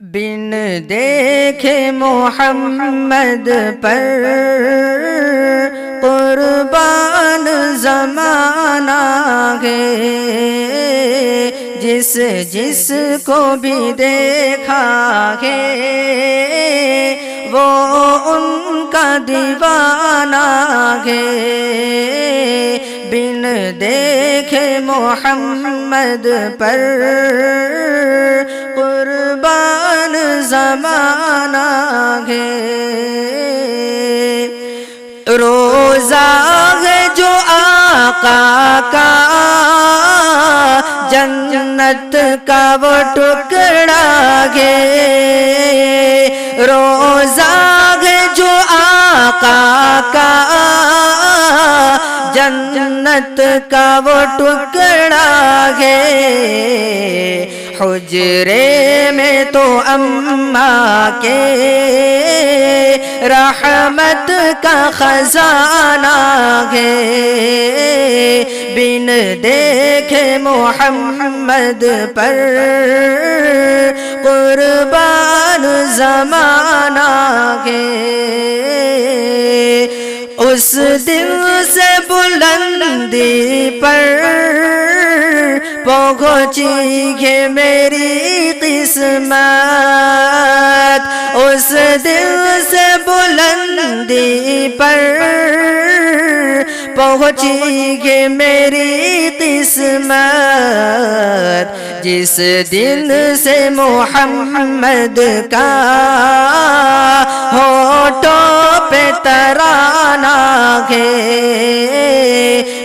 बिन देखे मोहम्मद पर कुर्बान ज़माना है, जिस को भी देखा है वो उनका दीवाना है। बिन देखे मोहम्मद पर कुर्बान ज़माना है। रोज़ा है जो आका का जन्नत का वो टुकड़ा है। रोज़ा है जो आका का जन्नत का वो टुकड़ा है। हुजरे में तो अम्मा के रहमत का खजाना है। बिन देखे मोहम्मद पर कुर्बान ज़माना है। उस दिन से बुलंदी पर पहुँची है मेरी किस्मत। उस दिन से बुलंदी पर पहुँची है मेरी किस्मत जिस दिन से मोहम्मद का होठों पे तराना है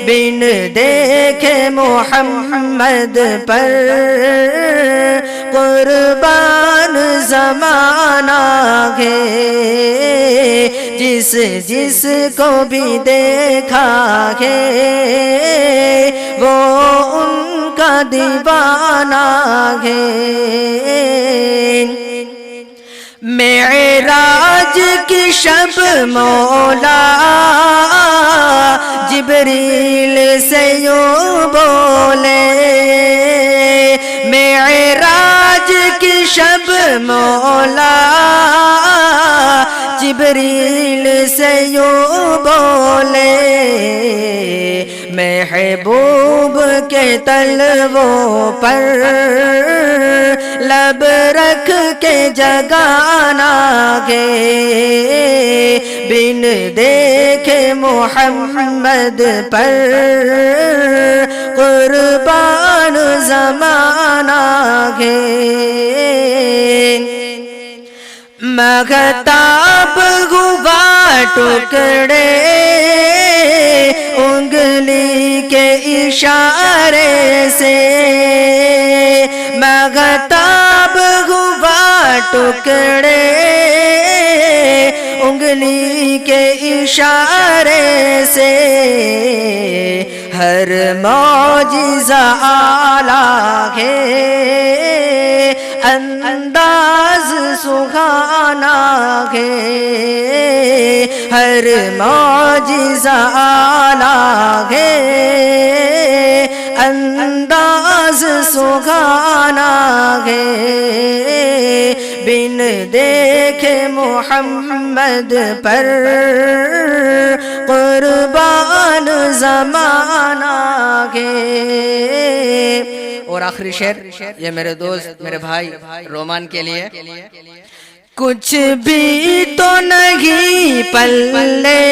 बिन देखे मोहम्मद पर कुर्बान ज़माना है जिस जिस को भी देखा है वो उनका दीवाना है। मेराज की शब मौला जिब्रील से यूं बोले मेराज की शब मौला जिब्रील से यूं बोले महबूब के तलवों पर लब रख के जगाना गे बिन देखे मोहम्मद पर कुर्बान ज़माना गे। मगताब हुआ टुकड़े उंगली के इशारे से मगताब हुआ टुकड़े उंगली के इशारे से हर मौजिज़ा आला है अंदाज सुहाना है हर मौजिज़ा आला है अंदाज सुहाना है बिन देखे मोहम्मद पर कुर्बान ज़माना है। और आखिरी शेर ये मेरे दोस्त मेरे भाई रोमान के लिए। कुछ भी तो नहीं पल्ले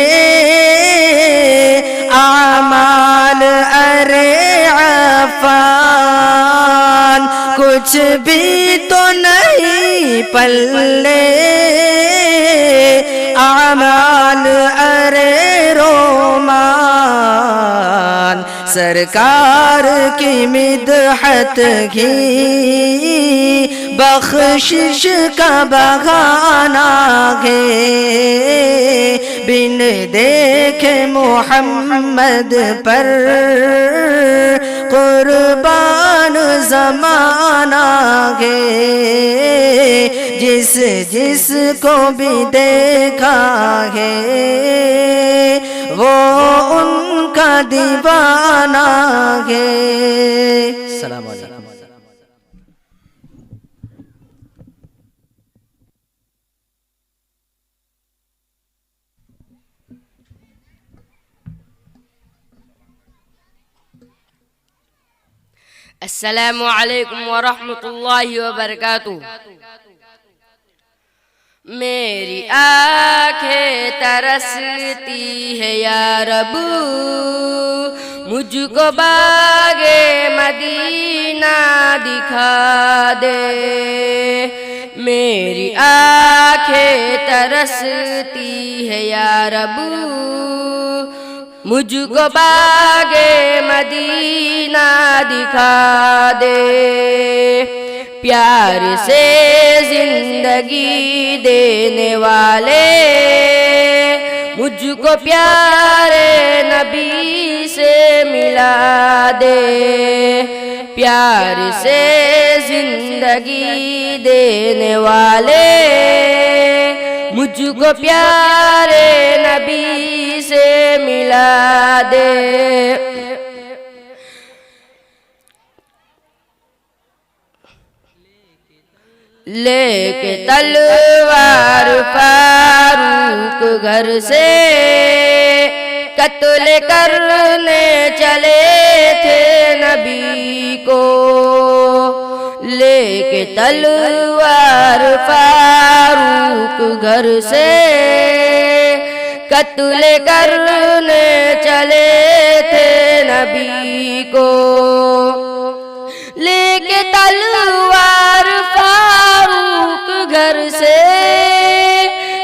आमाल अरे अफ़ान कुछ भी तो नहीं पल्ले आमाल अरे रोमान सरकार की मिदहत की बख्शिश का बहाना है बिन देखे मोहम्मद पर कुर्बान ज़माना है जिस जिस को भी देखा है वो उनका दीवाना है। सलाम अलैकुम। अस्सलामु अलैकुम व रहमतुल्लाहि व बरकातुहू। मेरी आँखें तरसती है या रब मुझको बागे मदीना दिखा दे। मेरी आँखें तरसती है या रब मुझको बागे मदीना दिखा दे। प्यार से जिंदगी देने वाले मुझको प्यारे नबी से मिला दे। प्यार से जिंदगी देने वाले मुझको प्यारे नबी से मिला दे। लेके तलवार फारूक घर से कत्ल करने चले थे नबी को। लेके तलवार फारूक घर से कत्ल करने चले थे नबी को, लेके तलवार फारूक घर से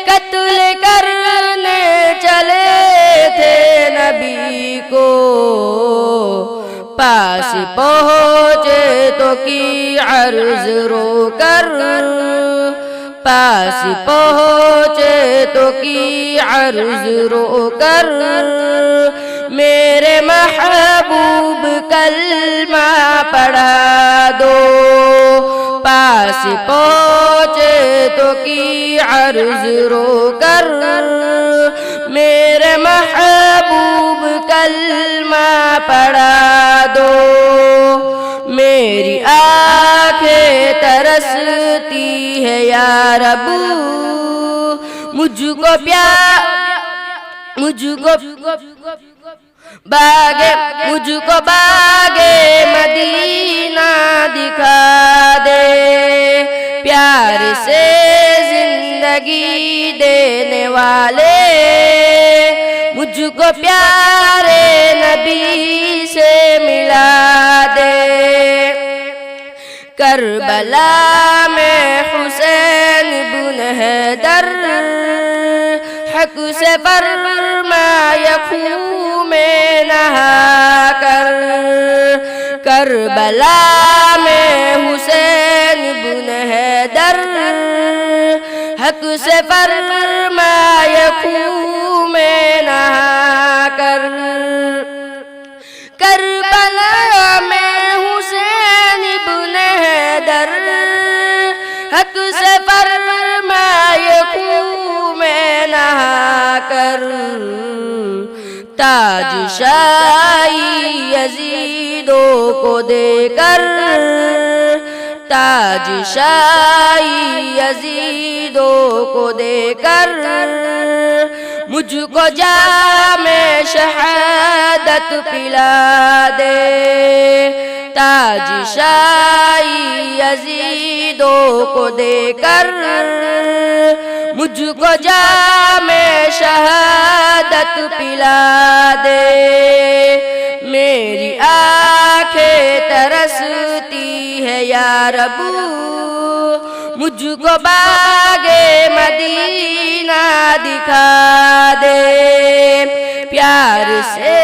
कत्ल करने चले थे नबी को। पास पहुँचे तो की अर्ज रोकर, पास पहुँचे तो की अर्ज रोकर, मेरे महबूब कलमा पढ़ा दो। पास पहुँचे तो की अर्ज रोकर, मेरे महबूब कलमा पढ़ा दो। मेरी आँखें तरसती है या रब, मुझको बागे मदीना दिखा दे। प्यार से जिंदगी देने वाले, मुझको प्यारे नबी से मिला दे। करबला में हुसैन बुन हैदर, हक से फरमाया खून में नहा कर। करबला में हुसैन बुन हैदर, हक से फरमाया खून में नहा कर। करबला में हुसैन बुन हैदर, हक से फरमाया खून में नहा कर। ताज शाही यजीदों को देकर, ताज शाही यजीदों को देकर, मुझको जामे शहादत पिला दे। ताज शाही यजीदों को देकर, मुझको जामे शहादत पिला दे। मेरी आँखें तरसती है या रब, मुझको बागे मदीना दिखा दे। प्यार से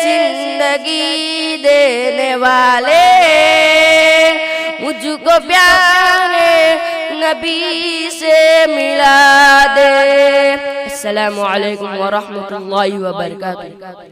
जिंदगी देने वाले, मुझको प्यारे नबी से मिला दे। अस्सलामु अलैकुम व रहमतुल्लाहि व बरकातुहू।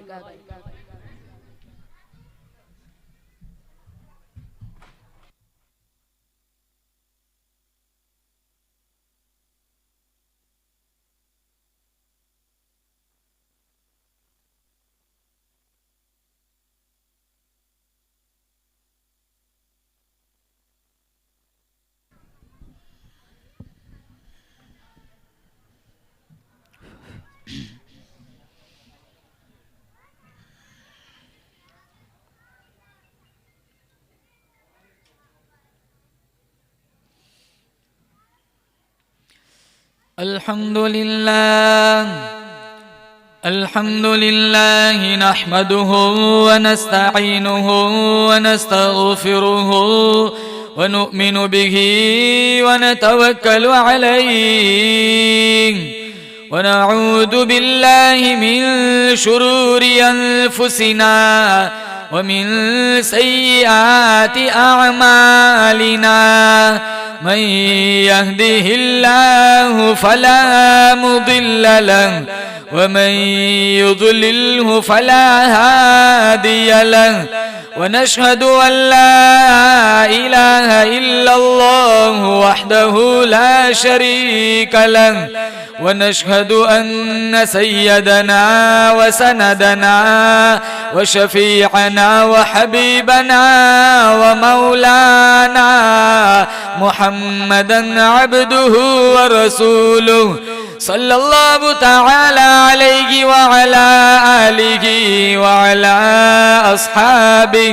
अल्हम्दुलिल्लाह नहमदुहु व नस्तईनुहु व नस्तगफिरुहु व नु'मिनु बिही व नतवक्कलु अलैहि व नऊदु बिल्लाहि मिन शुरूरि अनफुसिना व मिन सय्यिआति अअमालिना। मन यहदिहिल्लाहु फला मुदिल्ल लहु व मन युद्लिल्हु फला हादिय लहु व नशहदु अन ला इलाहा इल्लल्लाहु वहदहु ला शरीक लहु व नशहदु अन्न सय्यदना व सनदना व शफीअना व हबीबना व मौलाना मुहम्मदन अब्दुहु व रसूलुहु सल्लल्लाहु तआला अलैहि व अला आलिहि व अला अस्हाबिहि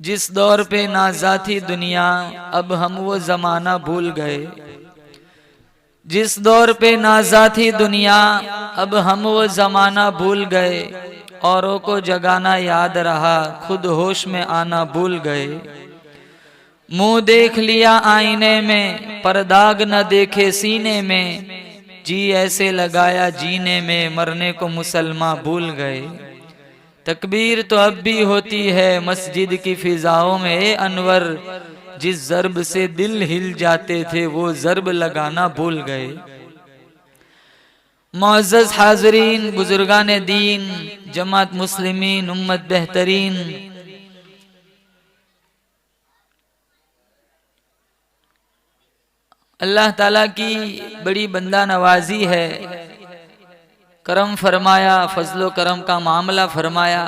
जिस दौर पे नाज़ाती दुनिया, अब हम वो ज़माना भूल गए. जिस दौर पे नाज़ाती दुनिया, अब हम वो ज़माना भूल गए. औरों को जगाना याद रहा, खुद होश में आना भूल गए. मुंह देख लिया आईने में, पर दाग न देखे सीने में. जी ऐसे लगाया जीने में, मरने को मुसलमान भूल गए. तकबीर तो अब भी होती है मस्जिद की फिजाओं में. ए अनवर, जिस ज़र्ब से दिल हिल जाते थे वो ज़र्ब लगाना भूल गए. मुअज़्ज़ज़ हाज़रीन, बुजुर्गान दीन, जमात मुस्लिमीन, उम्मत बेहतरीन, अल्लाह ताला की बड़ी बंदा नवाजी है. करम फरमाया, फजलो करम का मामला फरमाया.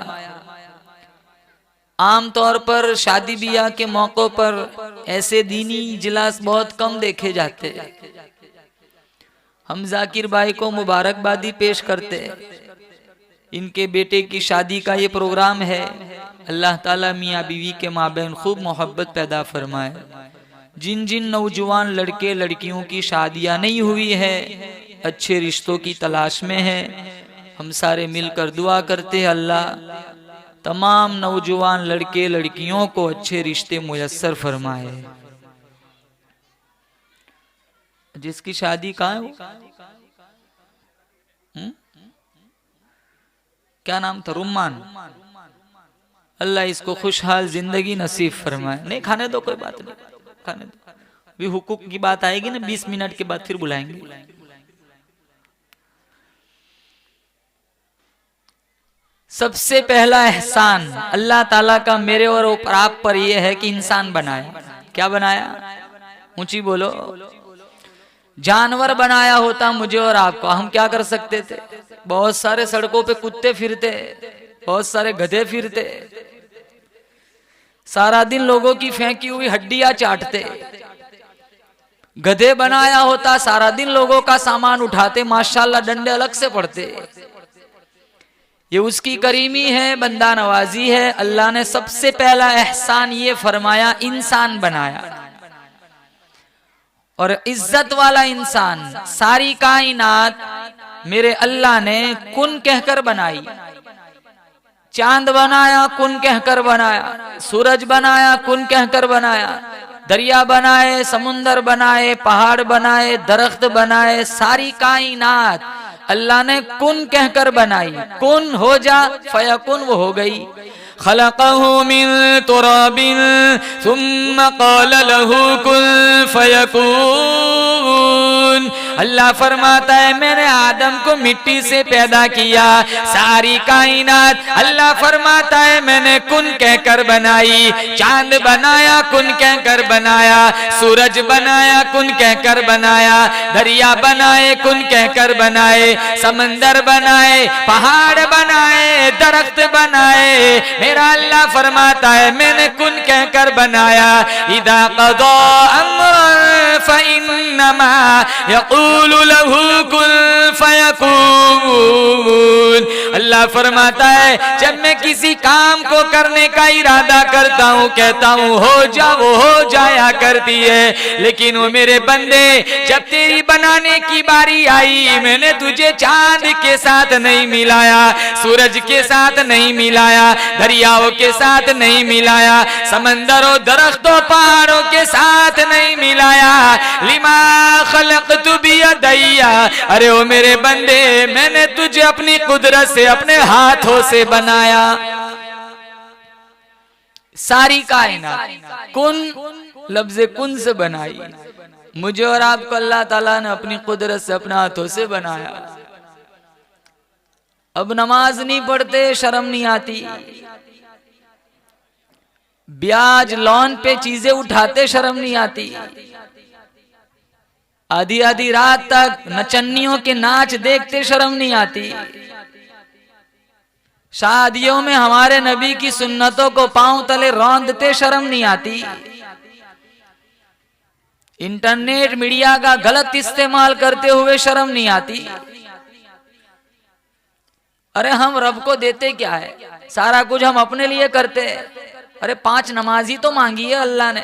आम तौर पर शादी ब्याह के मौक़ों पर ऐसे दीनी इजलास बहुत कम देखे जाते. हम जाकिर भाई को मुबारकबादी पेश करते. इनके बेटे की शादी का ये प्रोग्राम है. अल्लाह ताला मियाँ बीवी के माबैन खूब मोहब्बत पैदा फरमाए. जिन जिन नौजवान लड़के लड़कियों की शादियां नहीं हुई है, अच्छे रिश्तों की तलाश में है, हम सारे मिलकर दुआ करते हैं अल्लाह तमाम नौजवान लड़के लड़कियों को अच्छे रिश्ते मुयस्सर फरमाए. जिसकी शादी कहाँ है वो? क्या नाम था? रुम्मान. अल्लाह इसको खुशहाल जिंदगी नसीब फरमाए. नहीं खाने दो, कोई बात नहीं, खाने दो. भी हुकूक की बात आएगी ना, 20 मिनट के बाद फिर बुलाएंगे. सबसे पहला एहसान अल्लाह ताला का मेरे और आप पर यह है कि इंसान बनाया. क्या बनाया? ऊंची बोलो. जानवर बनाया होता मुझे और आपको, हम क्या कर सकते थे? बहुत सारे सड़कों पे कुत्ते फिरते, बहुत सारे गधे फिरते, सारा दिन लोगों की फेंकी हुई हड्डियां चाटते. गधे बनाया होता सारा दिन लोगों का सामान उठाते, माशाल्लाह डंडे अलग से पड़ते. ये उसकी करीमी है, बंदा नवाजी है। अल्लाह ने सबसे पहला एहसान ये फरमाया, इंसान बनाया, और इज्जत वाला इंसान। सारी कायनात मेरे अल्लाह ने कुन कहकर बनाई। चांद बनाया, कुन कहकर बनाया। सूरज बनाया, कुन कहकर बनाया। दरिया बनाए, समुंदर बनाए, पहाड़ बनाए, दरख्त बनाए। सारी कायनात अल्लाह ने कुन कहकर बनाई। कुन हो जा, फयकुन वो हो गई। खलक़हु मिन तुराबिन सुम्मा क़ाल लहू कुन फयकून। अल्लाह फरमाता है मैंने आदम को मिट्टी से पैदा किया। सारी कायनात अल्लाह फरमाता है मैंने कुन कहकर बनाई। चांद बनाया, कुन कहकर बनाया। सूरज बनाया, कुन कहकर बनाया। दरिया बनाए, कुन कहकर बनाए। समंदर बनाए, पहाड़ बनाए, दरख्त बनाए। मेरा अल्लाह फरमाता है मैंने कुन कहकर बनाया। इदा क़ज़ा अम्रन फ़इन्नमा यक़ूलु लहू कुन फ़यकून। अल्लाह फरमाता है जब मैं किसी काम को करने का इरादा करता हूँ, कहता हूँ हो जा, वो हो जाया करती है। लेकिन वो मेरे बंदे, जब तेरी बनाने की बारी आई, मैंने तुझे चांद के साथ नहीं मिलाया, सूरज के साथ नहीं मिलाया, दरियाओं के साथ नहीं मिलाया, समंदरों, दरख्तों, पहाड़ों के साथ नहीं मिलाया। लिमा खलक़तु बियदैया। अरे ओ मेरे बंदे, मैंने तुझे अपनी कुदरत से, अपने हाथों से बनाया। सारी कायनात कुन लफ्ज़े कुन से बनाई। मुझे और आपको अल्लाह ताला ने अपनी कुदरत से, अपने हाथों से बनाया। अब नमाज नहीं पढ़ते, शर्म नहीं आती। ब्याज लोन पे चीजें उठाते, शर्म नहीं आती। आधी आधी रात तक नचन्नियों के नाच देखते, शर्म नहीं आती। शादियों में हमारे नबी की सुन्नतों को पांव तले रौंदते, शर्म नहीं आती। इंटरनेट मीडिया का गलत इस्तेमाल करते हुए शर्म नहीं आती। अरे हम रब को देते क्या है? सारा कुछ हम अपने लिए करते। अरे 5 नमाजी तो मांगी है अल्लाह ने।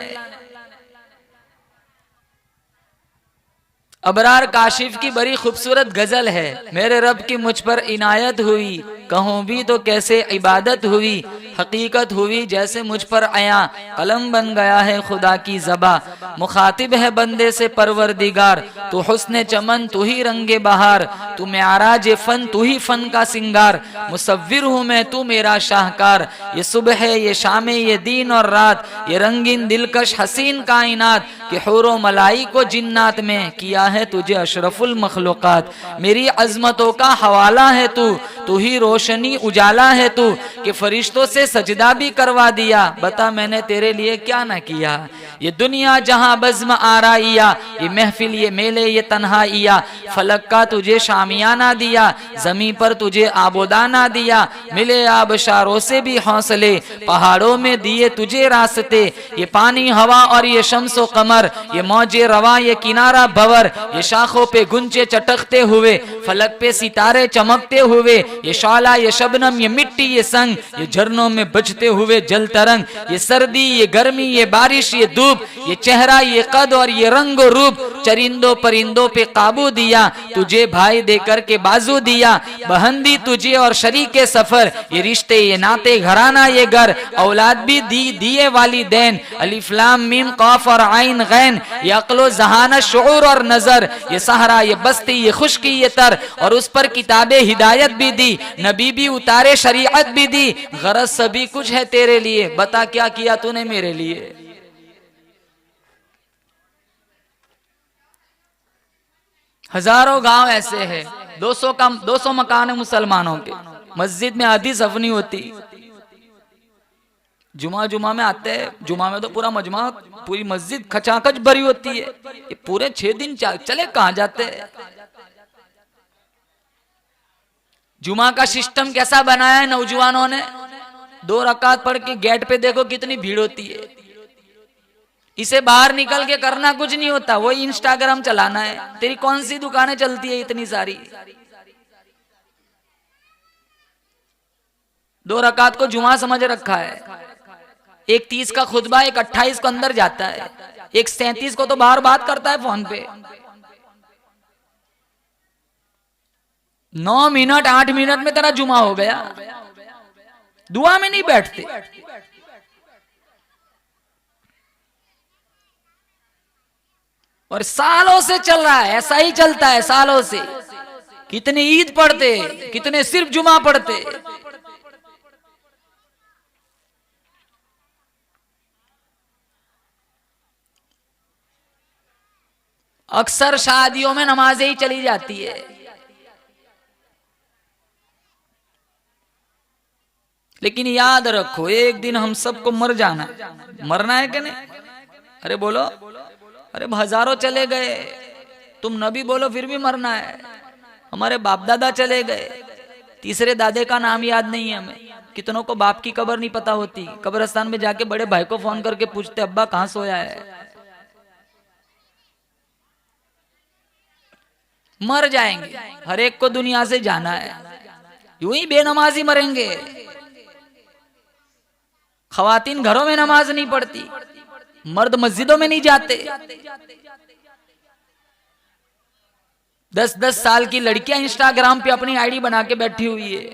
अबरार काशिफ की बड़ी खूबसूरत गजल है, मेरे रब की मुझ पर इनायत हुई, कहूँ भी तो कैसे इबादत हुई, हकीकत हुई जैसे मुझ पर आया, कलम बन गया है खुदा की ज़बा, मुखातिब है बंदे से परवरदिगार, तू हुस्न चमन तू ही रंगे बहार, तू मेराज फन तू ही फन का सिंगार, मुसव्विर हूँ मैं तू मेरा शाहकार, ये सुबह है ये शाम ये दिन और रात, ये रंगीन दिलकश हसीन कायनात, कि हुरो मलाई को जिन्नात में किया है तुझे अशरफुल मखलूकात, मेरी अजमतों का हवाला है तू ही रोशनी उजाला है तू, कि फरिश्तों से सजदा भी करवा दिया, बता मैंने तेरे लिए क्या न किया। ये दुनिया जहां बज़्म आराइया, ये महफिल ये मेले ये तन्हाइया, फलक का तुझे शामियाना दिया, जमीन पर तुझे आबोदाना दिया, मिले आबशारों से भी हौसले, पहाड़ों में दिए तुझे रास्ते, ये पानी हवा और ये शम्सो कमर, ये मौजे रवा ये किनारा भवर, ये शाखों पे गुंचे चटकते हुए, फलक पे सितारे चमकते हुए, ये शौला ये शबनम ये मिट्टी ये संग, ये झरनों में बजते हुए जल तरंग, ये सर्दी ये गर्मी ये बारिश ये धूप, ये चेहरा ये कद और ये रंगो रूप, चरिंदों परिंदों पे काबू दिया, तुझे भाई देकर के बाजू दिया, बहन दी तुझे और शरीके सफर, ये रिश्ते ये नाते घराना ये घर, औलाद भी दिए वालिदैन, अलिफ लाम मीम कौफ और आइन गैन, ये अक्लो जहाना शऊर और नजर, ये सहरा ये बस्ती ये खुशकी ये तर, और उस पर किताबे हिदायत भी दी, नबी भी उतारे शरीयत भी दी, गरज सभी कुछ है तेरे लिए, बता क्या किया तूने मेरे लिए। हजारों गांव ऐसे हैं, 200 मकान है मुसलमानों के, मस्जिद में आधी सफनी होती, जुमा में आते हैं, जुमा में तो पूरा मजमा पूरी मस्जिद खचाखच भरी होती है, ये पूरे 6 दिन चले कहां जाते हैं। जुमा का सिस्टम कैसा बनाया है नौजवानों ने, 2 रकात पढ़ के गेट पे देखो कितनी भीड़ होती है, इसे बाहर निकल के करना कुछ नहीं होता, वही इंस्टाग्राम चलाना है, तेरी कौन सी दुकानें चलती है इतनी सारी। 2 रकात को जुमा समझ रखा है। एक 30 का खुतबा, एक 28 को अंदर जाता है, एक 37 को तो बाहर बात करता है फोन पे। 9 मिनट 8 मिनट में तेरा जुमा हो गया, दुआ में नहीं बैठते। और सालों से चल रहा है, ऐसा ही चलता है सालों से। कितने ईद पढ़ते, कितने सिर्फ जुमा पढ़ते। अक्सर शादियों में नमाजें ही चली जाती है। लेकिन याद रखो, एक दिन हम सबको मर जाना है। मरना है कि नहीं? अरे बोलो, अरे हजारों चले गए, तुम नबी बोलो फिर भी मरना है। हमारे बाप दादा चले गए, तीसरे दादे का नाम याद नहीं है हमें। कितनों को बाप की कब्र नहीं पता होती, कब्रिस्तान में जाके बड़े भाई को फोन करके पूछते अब्बा कहाँ सोया है। मर जाएंगे, हर एक को दुनिया से जाना है। यूं ही बेनमाजी मरेंगे। खवातीन घरों में नमाज नहीं पढ़ती, मर्द मस्जिदों में नहीं जाते। 10-10 साल की लड़कियां इंस्टाग्राम पे अपनी आईडी बना के बैठी हुई है।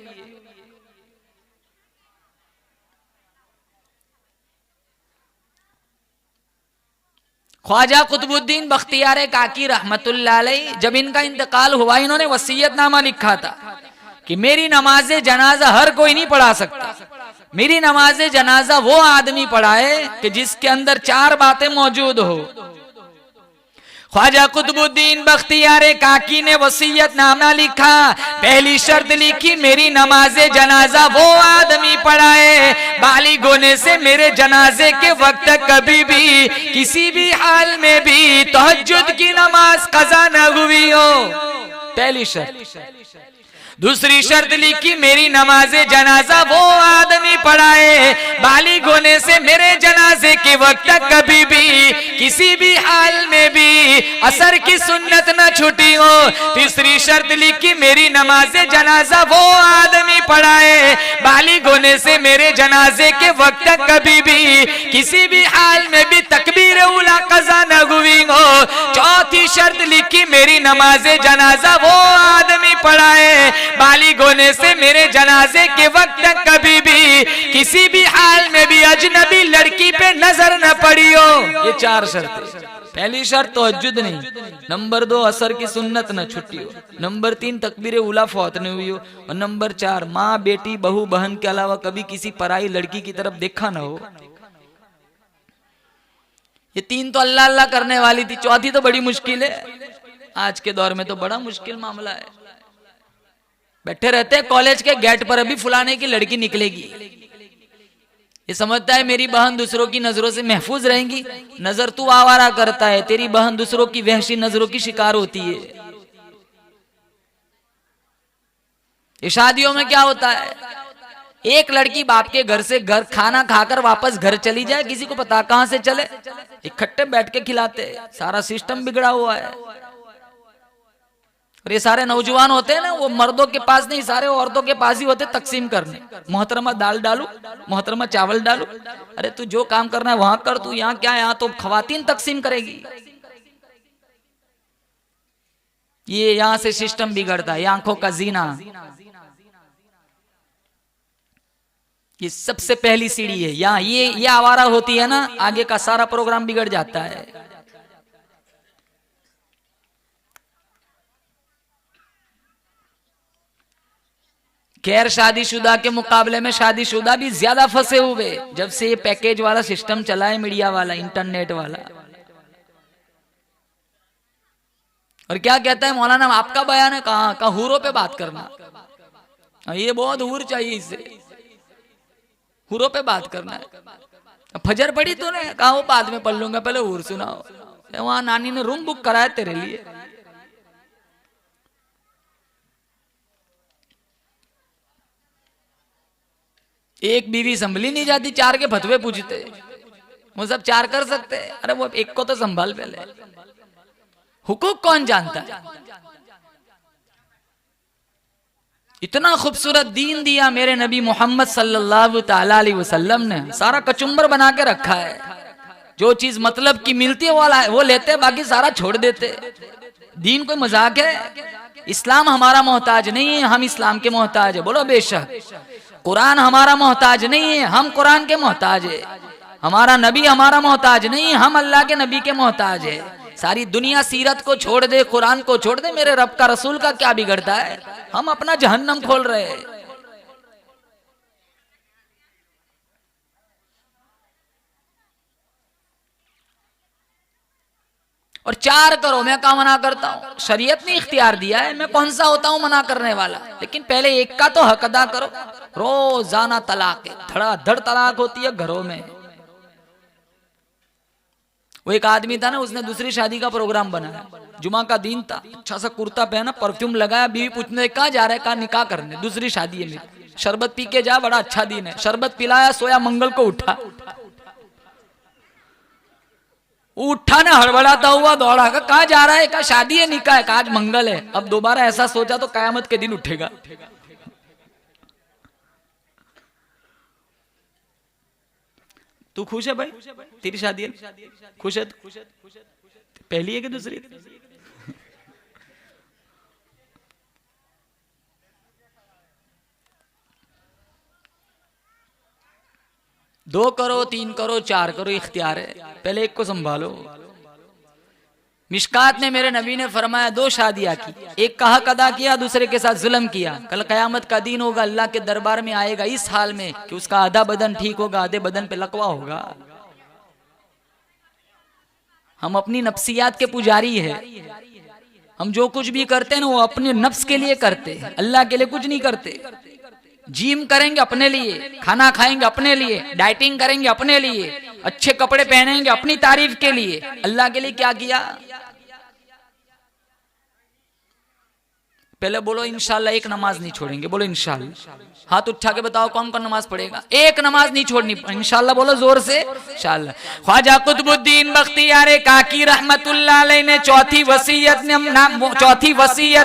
ख्वाजा कुतुबुद्दीन बख्तियार काकी रहमतुल्लाह अलैह, जब इनका इंतकाल हुआ, इन्होंने वसीयतनामा लिखा था कि मेरी नमाज़े जनाजा हर कोई नहीं पढ़ा सकता। मेरी नमाज़े जनाजा वो आदमी पढ़ाए कि जिसके अंदर 4 बातें मौजूद हो। ख्वाजा कुतुबुद्दीन बख्तियार काकी ने वसीयतनामा लिखा, पहली शर्त लिखी, मेरी नमाज़े जनाजा वो आदमी पढ़ाए बालिग होने से मेरे जनाजे के वक्त कभी भी किसी भी हाल में भी तहज्जुद की नमाज कज़ा न हुई हो। पहली शर्त। दूसरी शर्त लिखी, मेरी नमाज़े जनाजा वो आदमी पढ़ाए बालिग होने से मेरे जनाजे के वक्त कभी भी किसी भी हाल में भी असर की सुन्नत न छूटी हो। तीसरी शर्त लिखी, मेरी नमाज़े जनाजा वो आदमी पढ़ाए बालिग होने से मेरे जनाजे के वक्त कभी भी किसी भी हाल में भी तकबीर उला कज़ा न हुई हो। चौथी शर्त लिखी, मेरी नमाज़े जनाजा वो आदमी पढ़ाए बालिग होने से मेरे जनाजे के वक्त कभी भी किसी भी हाल में भी अजनबी लड़की पे नजर न पड़ी हो। ये 4 शर्तें। पहली शर्त तहज्जुद नहीं, नंबर 2 असर की सुन्नत न छुट्टी हो, नंबर 3 तकबीर उला फौत न हुई हो, और नंबर 4 माँ बेटी बहू बहन के अलावा कभी किसी पराई लड़की की तरफ देखा न हो। ये 3 तो अल्लाह अल्लाह करने वाली थी, चौथी तो बड़ी मुश्किल है। आज के दौर में तो बड़ा मुश्किल मामला है। बैठे रहते हैं कॉलेज के गेट पर, अभी फुलाने की लड़की निकलेगी। ये समझता है मेरी बहन दूसरों की नजरों से महफूज रहेंगी। नजर तू आवारा करता है, तेरी बहन दूसरों की वहशी नजरों की शिकार होती है। ये शादियों में क्या होता है, एक लड़की बाप के घर से घर खाना खाकर वापस घर चली जाए, किसी को पता कहां से चले, इकट्ठे बैठ के खिलाते। सारा सिस्टम बिगड़ा हुआ है। और ये सारे नौजवान होते हैं ना, वो मर्दों के पास नहीं, सारे औरतों के पास ही होते तकसीम करने। मोहतरमा दाल डालू, मोहतरमा चावल डालू। अरे तू जो काम करना है वहां कर, तू यहाँ क्या, यहाँ तो खवातीन तकसीम करेगी। ये यहां से सिस्टम बिगड़ता है। आंखों का जीना, ये सबसे पहली सीढ़ी है। यहाँ ये आवारा होती है ना, आगे का सारा प्रोग्राम बिगड़ जाता है। गैर शादीशुदा के मुकाबले में शादीशुदा भी ज्यादा फंसे हुए, जब से ये पैकेज वाला सिस्टम चला है, मीडिया वाला, इंटरनेट वाला। और क्या कहता है मौलाना, आपका बयान है कहाँ का, हूरों पे बात करना। ये बहुत हूर चाहिए, इससे हूरों पे बात करना है। फजर पड़ी तूने, कहा वो बाद में पढ़ लूंगा, पहले हूर सुनाओ। वहां नानी ने रूम बुक कराया तेरे लिए। एक बीवी संभली नहीं जाती, 4 के फतवे पूछते। वो सब 4 कर सकते हैं, अरे वो एक को तो संभाल पहले। हुकूक कौन जानता है? इतना खूबसूरत दीन दिया मेरे नबी मोहम्मद सल्लल्लाहु ताला अलैहि वसल्लम ने, सारा कचुम्बर बना के रखा है। जो चीज मतलब की मिलती है वो लेते, बाकी सारा छोड़ देते। दीन कोई मजाक है? इस्लाम हमारा मोहताज नहीं है, हम इस्लाम के मोहताज है। बोलो बेशक। कुरान हमारा मोहताज नहीं है, हम कुरान के मोहताज है। हमारा नबी हमारा मोहताज नहीं है, हम अल्लाह के नबी के मोहताज है। सारी दुनिया सीरत को छोड़ दे, कुरान को छोड़ दे, मेरे रब का रसूल का क्या बिगड़ता है? हम अपना जहन्नम खोल रहे हैं। और 4 करो, मैं क्या मना करता हूं? शरीयत ने इख्तियार दिया है, मैं कौन सा होता हूं मना करने वाला? लेकिन पहले एक का तो हक अदा करो। रोजाना तलाक है, धड़ाधड़ तलाक होती है घरों में। वो एक आदमी था ना, उसने दूसरी शादी का प्रोग्राम बनाया। जुमा का दिन था, अच्छा सा कुर्ता पहना, परफ्यूम लगाया, बीवी पूछने कहा जा रहा है, कहा निकाह करने, दूसरी शादी है मेरी, शरबत पी के जा, बड़ा अच्छा दिन है। शरबत पिलाया, सोया, मंगल को उठा ना, हड़बड़ाता हुआ दौड़ा, कहा जा रहा है? कहा शादी है, निकाह है। कहा आज मंगल है। अब दोबारा ऐसा सोचा तो कयामत के दिन उठेगा। तू खुश है भाई? तेरी शादी है, खुश है? पहली है कि दूसरी? 2 करो, 3 करो, 4 करो, इख्तियार है। पहले एक को संभालो। मिशकात ने मेरे नबी ने फरमाया 2 शादियां की, एक का हक अदा किया, दूसरे के साथ जुल्म किया। कल कयामत का दिन होगा, अल्लाह के दरबार में आएगा इस हाल में कि उसका आधा बदन ठीक होगा, आधे बदन पे लकवा होगा। हम अपनी नफ्सियात के पुजारी है। हम जो कुछ भी करते हैं ना, वो अपने नफ्स के लिए करते हैं, अल्लाह के लिए कुछ नहीं करते। जिम करेंगे अपने लिए, खाना खाएंगे अपने लिए, डाइटिंग करेंगे अपने लिए, अच्छे कपड़े पहनेंगे अपनी तारीफ के लिए। अल्लाह के लिए क्या किया? पहले बोलो इंशाल्लाह एक नमाज नहीं छोड़ेंगे। बोलो इंशाल्लाह। हाथ उठा के बताओ कौन कौन नमाज पढ़ेगा? एक नमाज नहीं छोड़नी। इंशाल्लाह बोलो जोर से, इंशाल्लाह। ख्वाजा कुतुबुद्दीन बख्तियार काकी रहमतुल्लाह अलैह ने चौथी वसीयत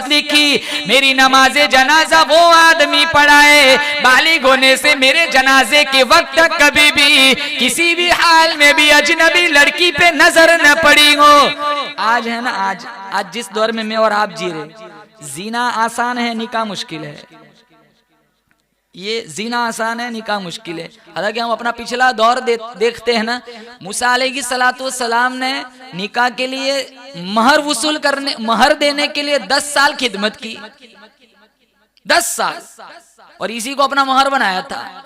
लिखी, मेरी नमाजे जनाजा वो आदमी पढ़ाए बालिग होने से मेरे जनाजे के वक्त तक कभी भी किसी भी हाल में भी अजनबी लड़की पे नजर न पड़ी हो। आज है ना, आज जिस दौर में मैं और आप जी रहे, जीना आसान है, निकाह मुश्किल है। ये जीना आसान है, निकाह मुश्किल है। हालांकि हम अपना पिछला दौर देखते हैं ना, मूसा अलैहिस्सलातु वस्सलाम ने निकाह के लिए महर देने के लिए 10 साल खिदमत की। 10 साल, और इसी को अपना महर बनाया था।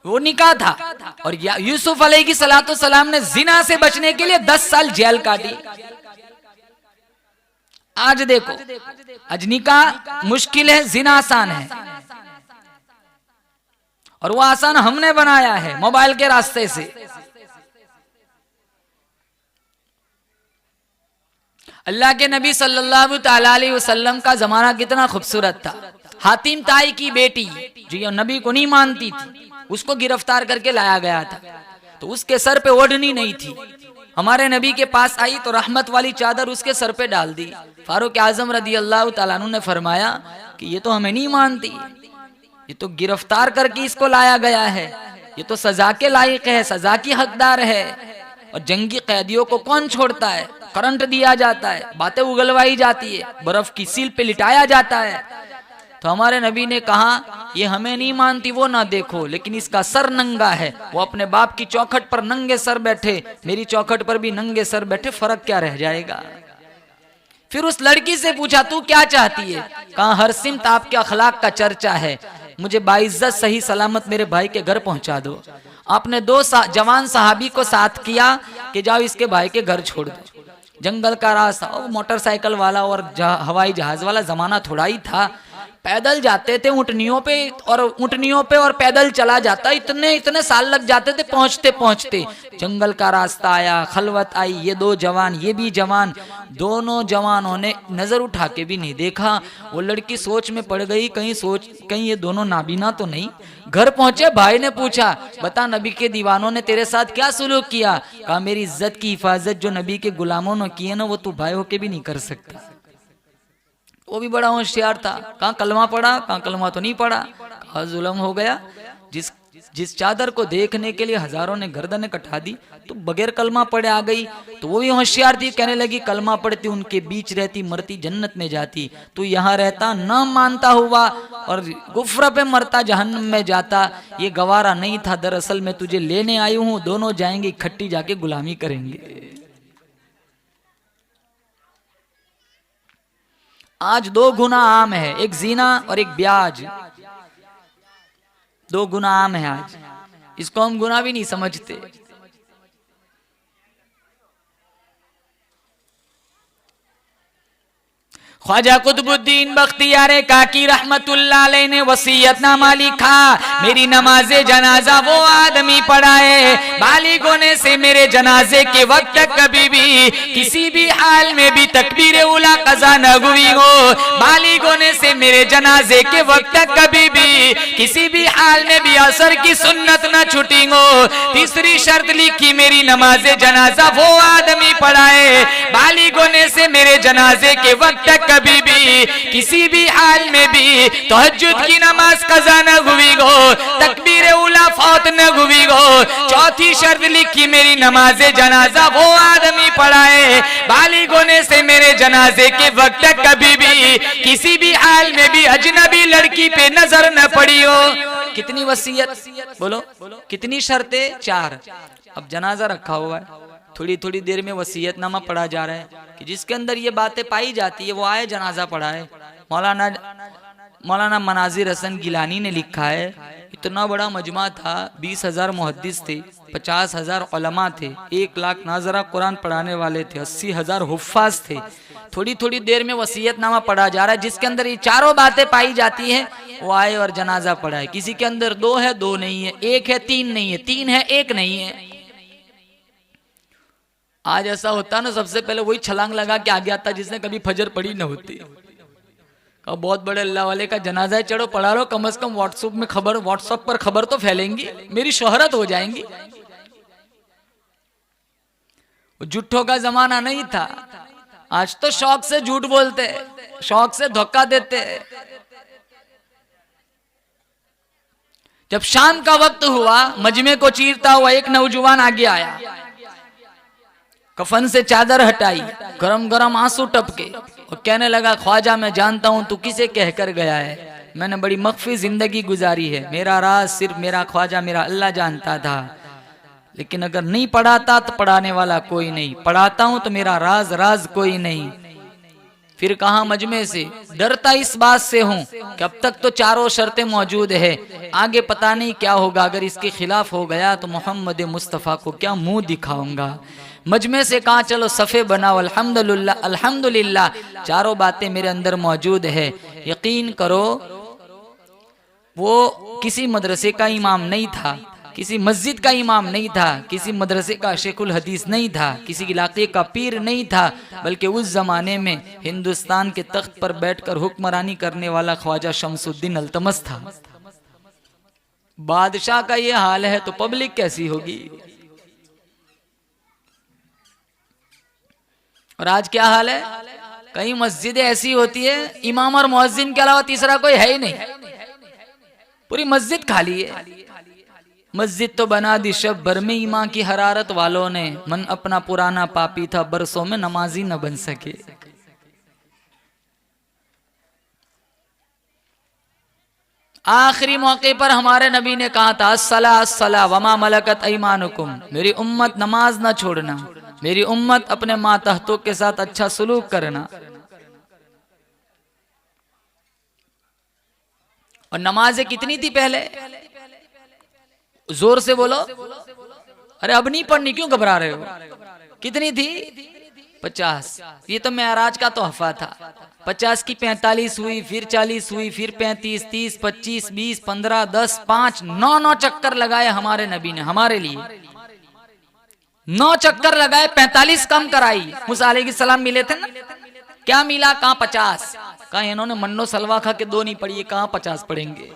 वो निकाह था। और यूसुफ अलैहिस्सलातु वस्सलाम ने जिना से बचने के लिए 10 साल जेल काटी। आज देखो, आज निकाह मुश्किल है, जिना आसान है। और वो आसान हमने बनाया है मोबाइल के रास्ते से। अल्लाह के नबी सल्लल्लाहु ताला अलैहि वसल्लम का जमाना कितना खूबसूरत था। हातिम ताई की बेटी जो नबी को नहीं मानती थी, उसको गिरफ्तार करके लाया गया था। तो उसके सर पे ओढ़नी नहीं थी। हमारे नबी के पास आई तो रहमत वाली चादर उसके सर पे डाल दी। फारूक आजम रदी अल्लाह तआला अन्हु ने फरमाया कि ये तो हमें नहीं मानती, ये तो गिरफ्तार करके इसको लाया गया है, ये तो सजा के लायक है, सजा की हकदार है। और जंगी कैदियों को कौन छोड़ता है? करंट दिया जाता है, बातें उगलवाई जाती है, बर्फ की सील पे लिटाया जाता है। तो हमारे नबी ने कहा ये हमें नहीं मानती वो ना देखो, लेकिन इसका सर नंगा है। वो अपने बाप की चौखट पर नंगे सर बैठे, मेरी चौखट पर भी नंगे सर बैठे, फर्क क्या रह जाएगा? फिर उस लड़की से पूछा तू क्या चाहती है? कहा हर सिमत आपके अखलाक का चर्चा है, मुझे बाइज्जत सही सलामत मेरे भाई के घर पहुंचा दो। आपने 2 जवान सहाबी को साथ किया कि जाओ इसके भाई के घर छोड़ दो। जंगल का रास्ता, मोटरसाइकिल वाला और हवाई जहाज वाला जमाना थोड़ा ही था। पैदल जाते थे ऊँटनियों पे और पैदल चला जाता, इतने साल लग जाते थे पहुंचते पहुंचते। जंगल का रास्ता आया, खलवत आई, ये 2 जवान, ये भी जवान, दोनों जवानों ने नजर उठा के भी नहीं देखा। वो लड़की सोच में पड़ गई, कहीं ये दोनों नाबीना तो नहीं। घर पहुंचे, भाई ने पूछा बता नबी के दीवानों ने तेरे साथ क्या सुलूक किया? कहा मेरी इज्जत की हिफाजत जो नबी के गुलामों ने की है ना, वो तू भाई होके भी नहीं कर सकता। वो भी बड़ा होशियार था, कहाँ कलमा पढ़ा, कहाँ कलमा तो नहीं पढ़ा। कहा जुल्म हो गया, जिस चादर को देखने के लिए हजारों ने गर्दनें कटा दी, तो बगैर कलमा पढ़े आ गई। तो वो भी होशियार थी, कहने लगी कलमा पढ़ती उनके बीच रहती, मरती जन्नत में जाती, तू यहाँ रहता न मानता हुआ और गुफ्र पे मरता जहन्नम में जाता। ये गवारा नहीं था, दरअसल मैं तुझे लेने आई हूँ, दोनों जाएंगे इकट्ठी जाके गुलामी करेंगे। आज दो गुनाह आम है, एक जीना और एक ब्याज। दो गुनाह आम है आज, इसको हम गुनाह भी नहीं समझते। ख्वाजा कुतुबुद्दीन बख्तियार काकी रहमतुल्लाह अलैह ने वसीयतनामा लिखा, मेरी नमाजे जनाजा वो आदमी पढ़ाए बालिग होने से मेरे जनाजे के वक्त तक कभी भी किसी भी हाल में भी तकबीर उला कज़ा न हुई हो। बालिग होने से मेरे जनाजे के वक्त तक कभी भी किसी भी हाल में भी असर की सुन्नत न छूटी हो। तीसरी शर्त लिखी, मेरी नमाजे जनाजा वो आदमी पढ़ाए बालिग होने से मेरे जनाजे के वक्त तक कभी भी किसी भी हाल में भी तहज्जुद की नमाज कज़ा न हुई हो, तकबीर उला फौत न हुई हो। चौथी शर्त लिखी, मेरी नमाजे जनाजा वो आदमी पढ़ाए बालिग होने से मेरे जनाजे के वक्त तक कभी भी किसी भी हाल में भी अजनबी लड़की पे नजर न पड़ी हो। कितनी वसीयत बोलो, कितनी शर्तें? 4। अब जनाजा रखा हुआ है, थोड़ी थोड़ी देर में वसीयतनामा पढ़ा जा रहा है कि जिसके अंदर ये बातें पाई जाती है वो आए जनाजा पढ़ा है। मौलाना मनाजिर हसन गिलानी ने लिखा है, इतना बड़ा मजमा था, 20,000 मुहद्दिस थे, 50,000 उलमा थे, 1 लाख नाजरा कुरान पढ़ाने वाले थे, 80,000 हुफ्फाज थे। थोड़ी थोड़ी देर में वसीयतनामा पढ़ा जा रहा है, जिसके अंदर ये चारों बातें पाई जाती हैं वो आए और जनाजा पढ़ाए। किसी के अंदर 2 है 2 नहीं है, 1 है 3 नहीं है, 3 है 1 नहीं है। आज ऐसा होता ना, सबसे पहले वही छलांग लगा के आ गया था जिसने कभी फजर पढ़ी न होती। बहुत बड़े अल्लाह वाले का जनाजा है, चलो पढ़ा लो, कम से कम व्हाट्सएप पर खबर तो फैलेंगी, मेरी शोहरत हो जाएंगी। झूठों का जमाना नहीं था, आज तो शौक से झूठ बोलते, शौक से धोखा देते। जब शाम का वक्त हुआ, मजमे को चीरता हुआ एक नौजवान आगे आया, कफन से चादर हटाई, गरम गरम आंसू टपके और कहने लगा, ख्वाजा मैं जानता हूं तू किसे कहकर गया है, मैंने बड़ी मख्फी जिंदगी गुजारी है, मेरा राज सिर्फ मेरा ख्वाजा मेरा अल्लाह जानता था, लेकिन अगर नहीं पढ़ाता तो पढ़ाने वाला कोई नहीं, पढ़ाता हूं तो मेरा राज कोई नहीं। फिर कहा मजमे से, डरता इस बात से हूं कि अब तक तो चारों शर्तें मौजूद है, आगे पता नहीं क्या होगा, अगर इसके खिलाफ हो गया तो मोहम्मद मुस्तफ़ा को क्या मुंह दिखाऊंगा। मजमे से कहा चलो सफ़े बनाओ, अल्हम्दुलिल्लाह अल्हम्दुलिल्लाह चारों बातें मेरे अंदर मौजूद है। यकीन करो वो किसी मदरसे का इमाम नहीं था, किसी मस्जिद का इमाम नहीं था, किसी मदरसे का शेखुल हदीस नहीं था, किसी इलाके का पीर नहीं था, बल्कि उस जमाने में हिंदुस्तान के तख्त पर बैठकर हुक्मरानी करने वाला ख्वाजा शमसुद्दीन अल्तमस था। बादशाह का ये हाल है तो पब्लिक कैसी होगी। और आज क्या हाल है, कई मस्जिदें ऐसी होती है इमाम और मुअज्जिन के अलावा तीसरा कोई है ही नहीं, पूरी मस्जिद खाली है। मस्जिद तो बना दी शब भर में ईमान की हरारत वालों ने, मन अपना पुराना पापी था बरसों में नमाजी न बन सके। आखिरी मौके पर हमारे नबी ने कहा था, अस्सला अस्सला वमा मलकत ऐमानुकुम, मेरी उम्मत नमाज न छोड़ना, मेरी उम्मत अपने मातहतों के साथ अच्छा सलूक करना। और नमाजें कितनी थी पहले, जोर से बोलो, अरे अब नहीं पढ़नी क्यों घबरा रहे हो, कितनी थी? 50। ये तो मेराज का तोहफा था। 50 की 45 हुई, फिर 40 हुई, फिर 35, 30, 25, 20, 15, 10, 5, 9 चक्कर लगाए हमारे नबी ने हमारे लिए। 9 चक्कर लगाए, 45 कम कराई। मूसा अलैहिस्सलाम मिले थे ना, क्या मिला? कहाँ 50? कहा इन्होंने मन्नो सलवा खा के 2 नहीं पढ़ी, कहाँ 50 पढ़ेंगे?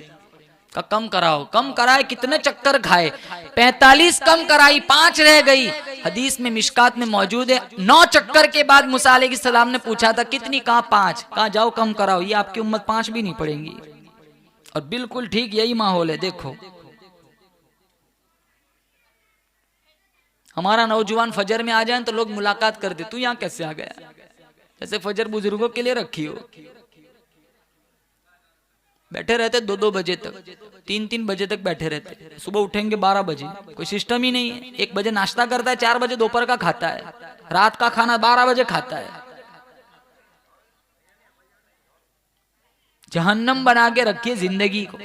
कम कराओ, कम कराए, कितने चक्कर खाए? 45 कम कराई, 5 रह गई। हदीस में मिशकात में मौजूद है। 9 चक्कर के बाद मूसा अलैहिस्सलाम ने पूछा था कितनी, कहा 5, कहा जाओ कम कराओ, ये आपकी उम्मत 5 भी नहीं पढ़ेंगी। और बिल्कुल ठीक यही माहौल है। देखो हमारा नौजवान फजर में आ जाए तो लोग मुलाकात करते, तू यहाँ कैसे आ गया, जैसे फजर बुजुर्गों के लिए रखी हो। बैठे रहते 2-2 बजे तक, 3-3 बजे तक बैठे रहते, सुबह उठेंगे 12 बजे, कोई सिस्टम ही नहीं है। 1 बजे नाश्ता करता है, 4 बजे दोपहर का खाता है, रात का खाना 12 बजे खाता है। जहन्नम बना के रखिए जिंदगी को।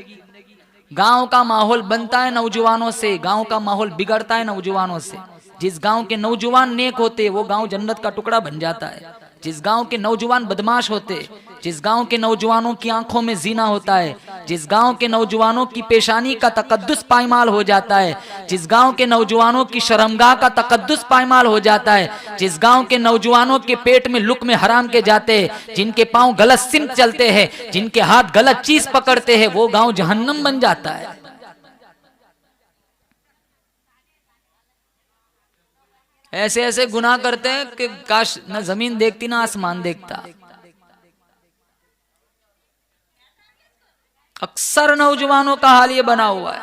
गांव का माहौल बनता है नौजवानों से, गांव का माहौल बिगड़ता है नौजवानों से। जिस गांव के नौजवान नेक होते वो गांव जन्नत का टुकड़ा बन जाता है। जिस गांव के नौजवान बदमाश होते, जिस गांव के नौजवानों की आंखों में जीना होता है, जिस गांव के नौजवानों की पेशानी का तकद्दुस पायमाल हो जाता है, जिस गांव के नौजवानों की शर्मगाह का तकद्दुस पायमाल हो जाता है, जिस गांव के नौजवानों के पेट में लुक्मे हराम के जाते हैं, जिनके पांव गलत सिमत चलते हैं, जिनके हाथ गलत चीज पकड़ते हैं, वो गांव जहन्नम बन जाता है। ऐसे ऐसे गुनाह करते हैं कि काश न जमीन देखती ना आसमान देखता। अक्सर नौजवानों का हाल ये बना हुआ है।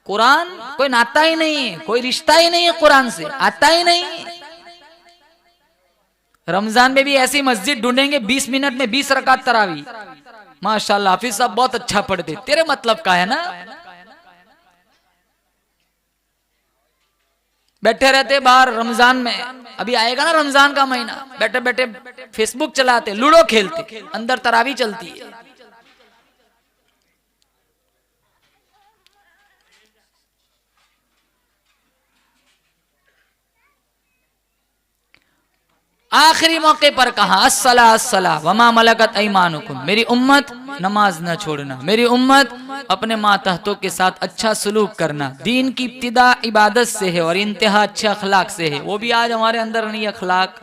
कुरान कोई नाता ही नहीं है, कोई रिश्ता ही नहीं है कुरान से, आता ही नहीं। रमजान में भी ऐसी मस्जिद ढूंढेंगे 20 मिनट में 20 रकात तरावी, माशाल्लाह हाफिज साहब बहुत अच्छा पढ़ते, तेरे मतलब का है ना। बैठे रहते बाहर रमजान में, अभी आएगा ना रमजान का महीना, बैठे बैठे फेसबुक चलाते, लूडो खेलते, अंदर तरावी चलती है। आखिरी मौके पर कहा अस्सला अस्सला वमा मलकत ऐमानुकुम, मेरी उम्मत नमाज न छोड़ना, मेरी उम्मत अपने मातहतों के साथ अच्छा सलूक करना। दीन की इब्तिदा इबादत से है और इंतहा अच्छे अखलाक से है। वो भी आज हमारे अंदर नहीं अखलाक।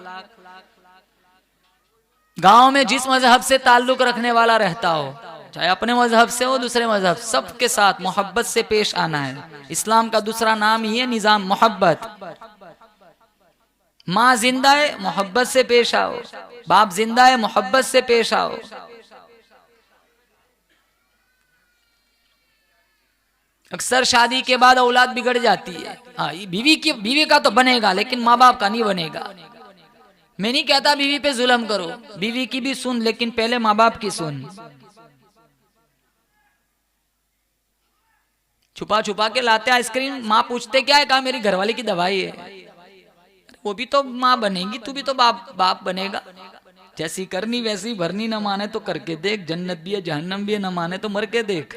गांव में जिस मजहब से ताल्लुक रखने वाला रहता हो, चाहे अपने मजहब से हो दूसरे मजहब, सबके साथ मोहब्बत से पेश आना है। इस्लाम का दूसरा नाम ही है निजाम मोहब्बत। माँ जिंदा है मोहब्बत से पेश आओ, बाप जिंदा है मोहब्बत से पेश आओ। अक्सर शादी के बाद औलाद बिगड़ जाती है। हाँ, बीवी का तो बनेगा लेकिन माँ बाप का नहीं बनेगा। मैं नहीं कहता बीवी पे जुल्म करो, बीवी की भी सुन, लेकिन पहले माँ बाप की सुन। छुपा छुपा के लाते आइसक्रीम, माँ पूछते क्या है, कहा मेरी घरवाली की दवाई है। वो भी तो माँ बनेगी, तू भी तो बाप बनेगा। जैसी करनी वैसी भरनी, न माने तो करके देख, जन्नत भी है जहन्नम भी है, न माने तो मर के देख।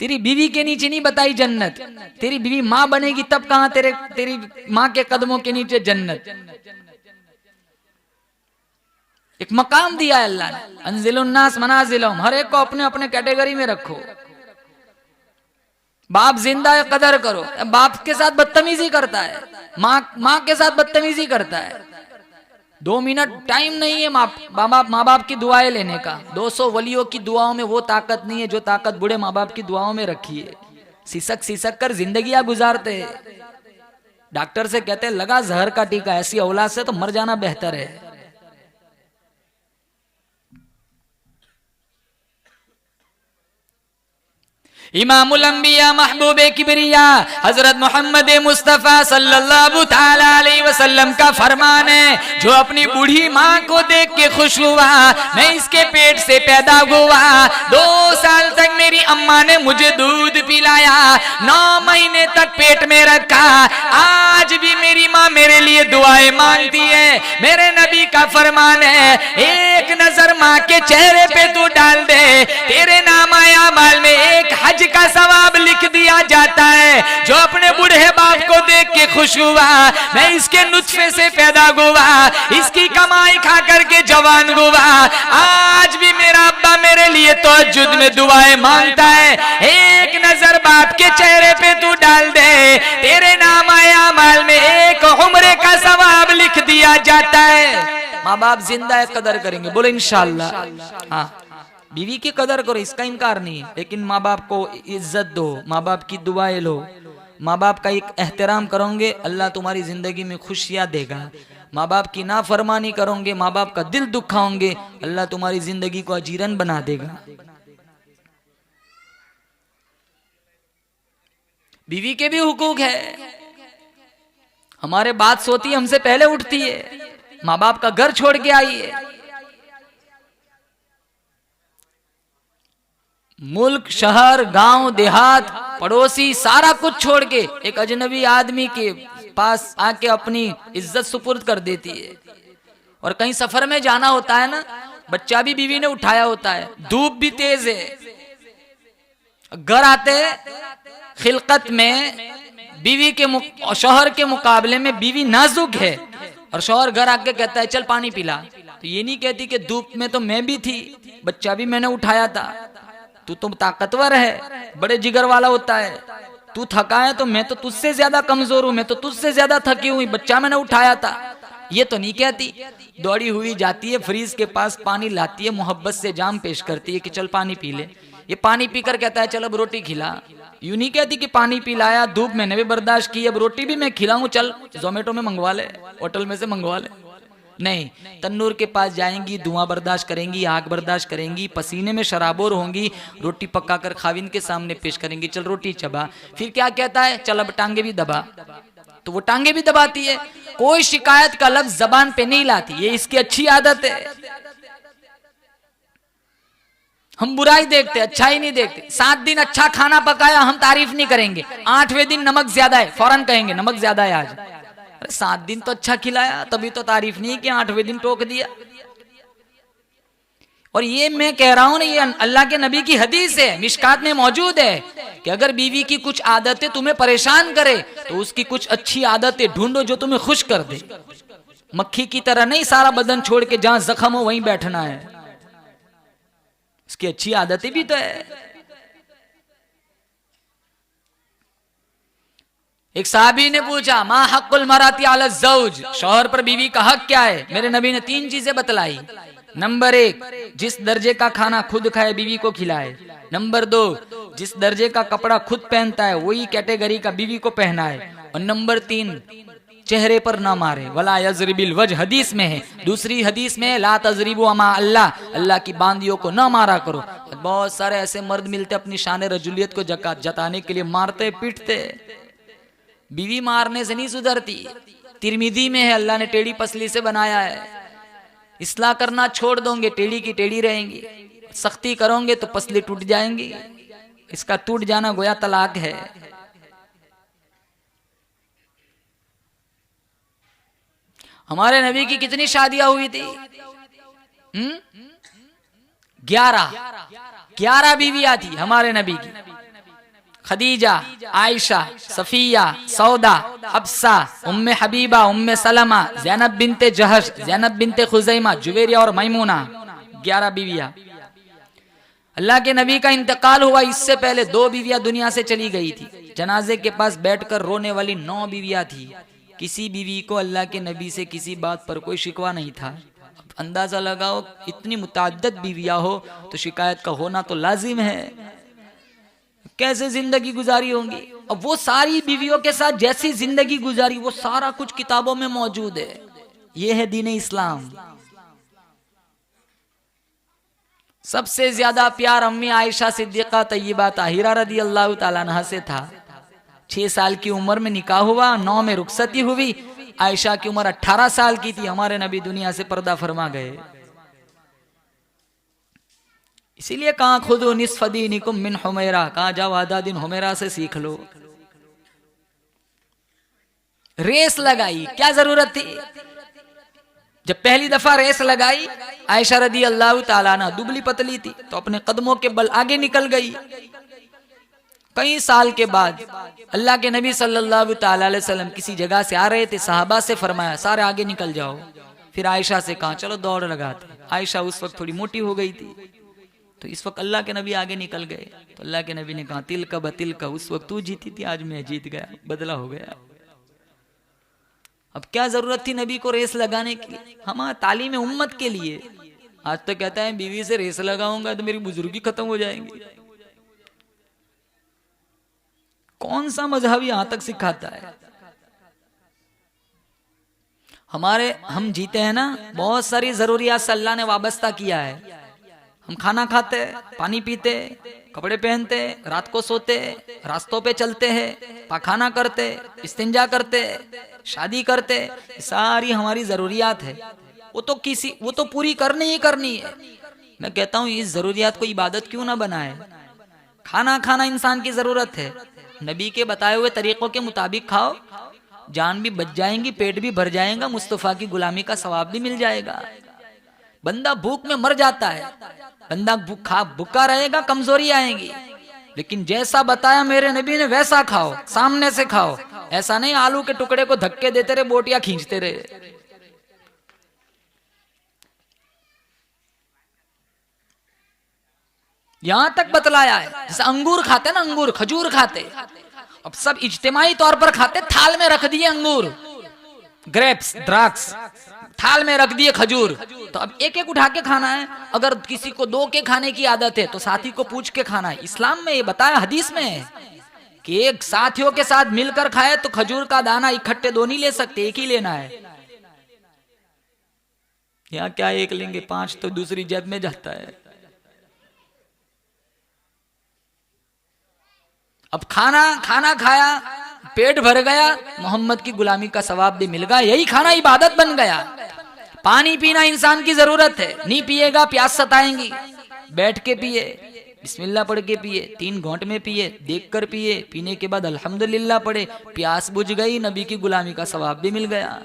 तेरी बीवी के नीचे नहीं बताई जन्नत, तेरी बीवी माँ बनेगी तब कहां तेरी माँ के कदमों के नीचे जन्नत। एक मकाम दिया है अल्लाह ने, अंजिलुन्नास मनाजिलहुम, हर एक को अपने अपने कैटेगरी में रखो। बाप जिंदा है कदर करो, बाप के साथ बदतमीजी करता है, माँ के साथ बदतमीजी करता है। 2 मिनट टाइम नहीं है माँ बाप की दुआएं लेने का। 200 वलियों की दुआओं में वो ताकत नहीं है जो ताकत बूढ़े माँ बाप की दुआओं में रखी है। सिसक कर जिंदगियां गुजारते हैं। डॉक्टर से कहते हैं लगा जहर का टीका, ऐसी औलाद से तो मर जाना बेहतर है। इमामुल अंबिया महबूबे किबरिया हजरत मोहम्मद मुस्तफा सल्लल्लाहु ताला अलैहि वसल्लम का फरमान है, जो अपनी बूढ़ी माँ को देख के खुश हुआ, मैं इसके पेट से पैदा हुआ, 2 साल तक मेरी अम्मा ने मुझे दूध पिलाया, 9 महीने तक पेट में रखा, आज भी मेरी माँ मेरे लिए दुआएं मांगती है। मेरे नबी का फरमान है, एक नजर माँ के चेहरे पे तू डाल दे, तेरे नाम आया माल में एक हज का सवाब लिख दिया जाता है। जो अपने बूढ़े बाप को देख के खुश हुआ, मैं इसके नुत्फे से पैदा हुआ, इसकी कमाई खा करके जवान हुआ, आज भी मेरा अब्बा मेरे लिए तहज्जुद में दुआएं मांगता है। एक नजर बाप के चेहरे पे तू डाल दे, तेरे नाम आया माल में एक उम्र का सवाब लिख दिया जाता है। माँ बाप जिंदा है कदर करेंगे, बोलो इंशाअल्लाह। हाँ, बीवी की कदर करो, इसका इनकार नहीं है, लेकिन माँ बाप को इज्जत दो, माँ बाप की दुआएं लो, माँ बाप का एक एहतराम करोगे अल्लाह तुम्हारी जिंदगी में खुशियां देगा। माँ बाप की नाफरमानी करोगे, माँ बाप का दिल दुखाओगे, अल्लाह तुम्हारी जिंदगी को अजीरन बना देगा। बीवी के भी हुकूक है। हमारे बात सोती है, हमसे पहले उठती है, माँ बाप का घर छोड़ के आई है, मुल्क, शहर, गांव, देहात, पड़ोसी सारा कुछ छोड़ के एक अजनबी आदमी के पास आके अपनी इज्जत सुपुर्द कर देती है। और कहीं सफर में जाना होता है ना, बच्चा भी बीवी ने उठाया होता है, धूप भी तेज है, घर आते खिलकत में बीवी के शौहर के मुकाबले में बीवी नाजुक है, और शौहर घर आके कहता है चल पानी पिला, तो ये नहीं कहती कि धूप में तो मैं भी थी, बच्चा भी मैंने उठाया था, तू तो ताकतवर है, बड़े जिगर वाला होता है, तू थका है तो मैं तो तुझसे ज्यादा कमजोर हूं, मैं तो तुझसे ज्यादा थकी हुई, बच्चा मैंने उठाया था, ये तो नहीं कहती। दौड़ी हुई जाती है, फ्रीज के पास पानी लाती है, मोहब्बत से जाम पेश करती है कि चल पानी पी ले, ये पानी पीकर कहता है चल अब रोटी खिला। यूं नहीं कहती कि पानी पिलाया, धूप मैंने भी बर्दाश्त की, अब रोटी भी मैं खिलाऊं, चल जोमेटो में मंगवा ले, होटल में से मंगवा ले। नहीं, तन्नूर के पास जाएंगी, धुआं बर्दाश्त करेंगी, आग बर्दाश्त करेंगी, पसीने में शराबोर होंगी, रोटी पकाकर खाविंद के सामने पेश करेंगी, चल रोटी चबा। फिर क्या कहता है, चल अब टांगे भी दबा, तो वो टांगे भी दबाती है। कोई शिकायत का लफ्ज जबान पे नहीं लाती, ये इसकी अच्छी आदत है। हम बुराई देखते, अच्छाई नहीं देखते। 7 दिन अच्छा खाना पकाया, हम तारीफ नहीं करेंगे, 8वें दिन नमक ज्यादा है फौरन कहेंगे नमक ज्यादा है आज। 7 दिन तो अच्छा खिलाया, तभी तो तारीफ नहीं कि 8वें दिन टोक दिया। और ये मैं कह रहा हूं ना, ये अल्लाह के नबी की हदीस है, मिशकात में मौजूद है कि अगर बीवी की कुछ आदतें तुम्हें परेशान करे तो उसकी कुछ अच्छी आदतें ढूंढो जो तुम्हें खुश कर दे। मक्खी की तरह नहीं सारा बदन छोड़ के जहां जख्म हो वहीं बैठना है, उसकी अच्छी आदतें भी तो है। एक साहबी ने पूछा, मा हक़्क़ुल मराती अला ज़ौज, शौहर पर बीवी का हक क्या है? मेरे नबी ने 3 चीजें बतलाई। नंबर 1, जिस दर्जे का खाना खुद खाए बीवी को खिलाए। नंबर 2, जिस दर्जे का कपड़ा खुद पहनता है वही कैटेगरी का बीवी को पहनाए। और नंबर 3, चेहरे पर ना मारे, वला यज़रिबिल वजह हदीस में है। दूसरी हदीस में ला तज़रिबु अमा अल्लाह, अल्लाह की बांदियों को ना मारा करो। बहुत सारे ऐसे मर्द मिलते अपनी शान रजुलियत को जताने के लिए मारते पीटते। बीवी मारने से नहीं सुधरती। तिरमिजी में है, अल्लाह ने टेढ़ी पसली से बनाया है। इस्लाह करना छोड़ दोगे टेढ़ी की टेढ़ी रहेंगी, सख्ती करोगे तो पसली टूट जाएंगी। इसका टूट जाना गोया तलाक है। हमारे नबी की कितनी शादियां हुई थी? 11 बीवियां थी हमारे नबी की। खदीजा, आयशा, सफिया, सौदा, हफ्सा, उम्मे हबीबा, उम्मे सलमा, ज़ैनब बिनते जहश, ज़ैनब बिनते खुज़ैमा, जुवेरिया और मैमूना, 11 बीवियां। अल्लाह के नबी का इंतकाल हुआ, इससे पहले 2 बीवियां दुनिया से चली गई थी। जनाजे के पास बैठकर रोने वाली 9 बीवियां थी। किसी बीवी को अल्लाह के नबी से किसी बात पर कोई शिकवा नहीं था। अंदाजा लगाओ, इतनी मुतअद्दिद बीवियां हो तो शिकायत का होना तो लाजिम है। कैसे जिंदगी गुजारी होंगी? अब वो सारी बीवियों के साथ जैसी जिंदगी गुजारी वो सारा कुछ किताबों में मौजूद है। ये है दीन इस्लाम। सबसे ज्यादा प्यार अम्मी आयशा सिद्दीका तय्यबा ताहिरा रदी अल्लाह ताला अन्हा से था। 6 साल की उम्र में निकाह हुआ, 9 में रुखसती हुई। आयशा की उम्र 18 साल की थी, हमारे नबी दुनिया से पर्दा फरमा गए। इसीलिए कहा खुदो निस्फ दीनिकुम मिन हुमैरा, कहा जाओ आधा दिन हुमैरा से सीख लो। रेस लगाई, क्या जरूरत थी? जब पहली दफा रेस लगाई, आयशा रदी अल्लाह ताला अन्हा दुबली पतली थी तो अपने कदमों के बल आगे निकल गई। कई साल के बाद अल्लाह के नबी सल्लल्लाहु ताला अलैहि वसल्लम किसी जगह से आ रहे थे, साहबा से फरमाया सारे आगे निकल जाओ। फिर आयशा से कहा चलो दौड़ लगाते। आयशा उस वक्त थोड़ी मोटी हो गई थी, तो इस वक्त अल्लाह के नबी आगे निकल गए। तो अल्लाह के नबी ने कहा तिल का बतिल का, उस वक्त तू जीती थी, आज मैं जीत गया, बदला हो गया। अब क्या जरूरत थी नबी को रेस लगाने की? हमारा तालीम उम्मत के लिए, आज तो कहता है बीवी से रेस लगाऊंगा तो मेरी बुजुर्गी खत्म हो जाएंगी। कौन सा मजहब यहां तक सिखाता है? हम जीते हैं ना, बहुत सारी जरूरियात से अल्लाह ने वाबस्ता किया है। हम खाना खाते, पानी पीते, कपड़े पहनते, रात को सोते, रास्तों पे चलते हैं, पाखाना करते, इस्तिंजा करते, शादी करते, सारी हमारी जरूरियात है। वो तो पूरी करनी ही करनी है। मैं कहता हूँ इस जरूरियात को इबादत क्यों ना बनाए? खाना खाना इंसान की जरूरत है, नबी के बताए हुए तरीकों के मुताबिक खाओ, जान भी बच जाएंगी, पेट भी भर जाएगा, मुस्तफा की गुलामी का सवाब भी मिल जाएगा। बंदा भूख में मर जाता है, बंदा भूखा रहेगा, कमजोरी आएगी। लेकिन जैसा बताया मेरे नबी ने वैसा खाओ, सामने से खाओ। ऐसा नहीं आलू के टुकड़े को धक्के देते रहे, बोटियां खींचते रहे। यहां तक बतलाया है। जैसे अंगूर खाते ना, अंगूर, खजूर खाते, अब सब इज्तिमाई तौर पर खाते, थाल में रख दिए अंगूर, ग्रेप्स, द्राक्ष, थाल में रख दिए खजूर, तो अब एक एक उठा के खाना है। अगर किसी को 2 के खाने की आदत है तो साथी को पूछ के खाना है। इस्लाम में ये बताया, हदीस में है कि एक साथियों के साथ मिलकर खाए तो खजूर का दाना इकट्ठे 2 नहीं ले सकते, एक ही लेना है। यहाँ क्या एक लेंगे, 5 तो दूसरी जेब में जाता है। अब खाना खाया, पेट भर गया, मोहम्मद की गुलामी का सवाब भी मिल गया, यही खाना इबादत बन गया। पानी पीना इंसान की जरूरत है, नहीं पिएगा प्यास सताएंगी। बैठ के पिए, बिस्मिल्लाह पढ़ के पिए, 3 घोंट में पिए, देख कर पिए, पीने के बाद अल्हम्दुलिल्लाह पढ़े, प्यास बुझ गई, नबी की गुलामी का सवाब भी मिल गया।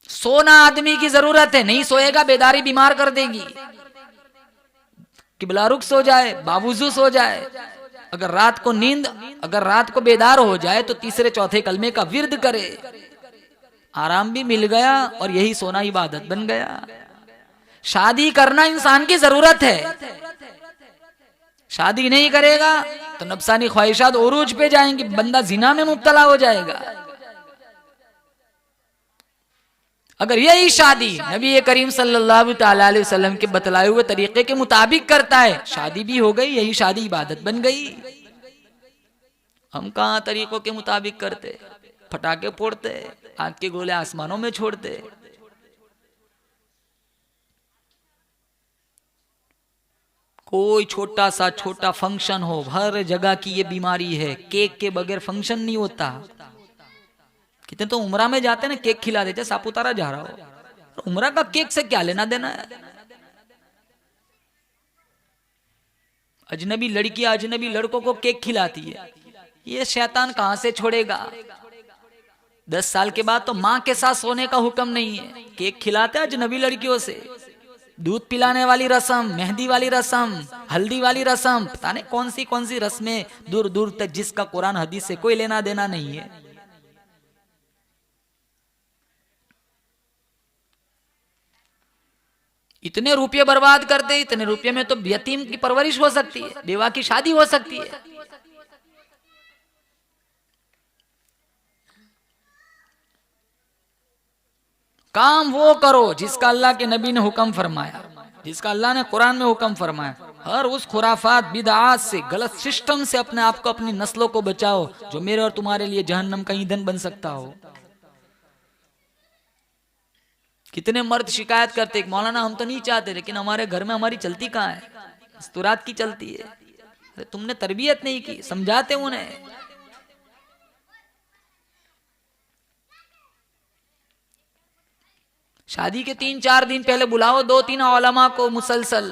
सोना आदमी की जरूरत है, नहीं सोएगा बेदारी बीमार कर देगी। किबला रुख सो जाए, बावुजू सो जाए, अगर रात को बेदार हो जाए तो 3 चौथे कलमे का विर्द करे, आराम भी मिल गया और यही सोना इबादत बन गया। शादी करना इंसान की जरूरत है, शादी नहीं करेगा तो नफसानी ख्वाहिशात उरूज पे जाएंगी, बंदा जिना में मुब्तला हो जाएगा। अगर यही शादी नबी करीम सल्लल्लाहु ताला अलैहि वसल्लम के बतलाए हुए तरीके के मुताबिक करता है, शादी भी हो गई, यही शादी इबादत बन गई। हम कहाँ तरीकों के मुताबिक करते, फटाके फोड़ते, आग के गोले आसमानों में छोड़ते। कोई छोटा फंक्शन हो, हर जगह की ये बीमारी है, केक के बगैर फंक्शन नहीं होता। कितने तो उमरा में जाते ना, केक खिला देते, सापुतारा जा रहा हो, उमरा का केक से क्या लेना देना है? अजनबी लड़कियां अजनबी लड़कों को केक खिलाती है, ये शैतान कहां से छोड़ेगा? 10 साल के बाद तो माँ के साथ सोने का हुक्म नहीं है, केक खिलाते अजनबी लड़कियों से। दूध पिलाने वाली रस्म, मेहंदी वाली रस्म, हल्दी वाली रस्म, पता नहीं कौन सी रस्में दूर दूर तक, जिसका कुरान हदीस से कोई लेना देना नहीं है। इतने रुपये बर्बाद करते, इतने रुपये में तो यतीम की परवरिश हो सकती है, बेवा की शादी हो सकती है। काम वो करो जिसका अल्लाह के नबी ने हुक्म फरमाया, जिसका अल्लाह ने कुरान में हुक्म फरमाया। हर उस खुराफात बिदआत से, गलत सिस्टम से अपने आप को, अपनी नस्लों को बचाओ, जो मेरे और तुम्हारे लिए जहन्नम का ईंधन बन सकता हो। कितने मर्द शिकायत करते, मौलाना हम तो नहीं चाहते, लेकिन हमारे घर में हमारी चलती कहाँ है, मस्तूरात की चलती है। अरे तुमने तरबियत नहीं की, समझाते उन्हें। शादी के 3-4 दिन पहले बुलाओ 2-3 उलमा को, मुसलसल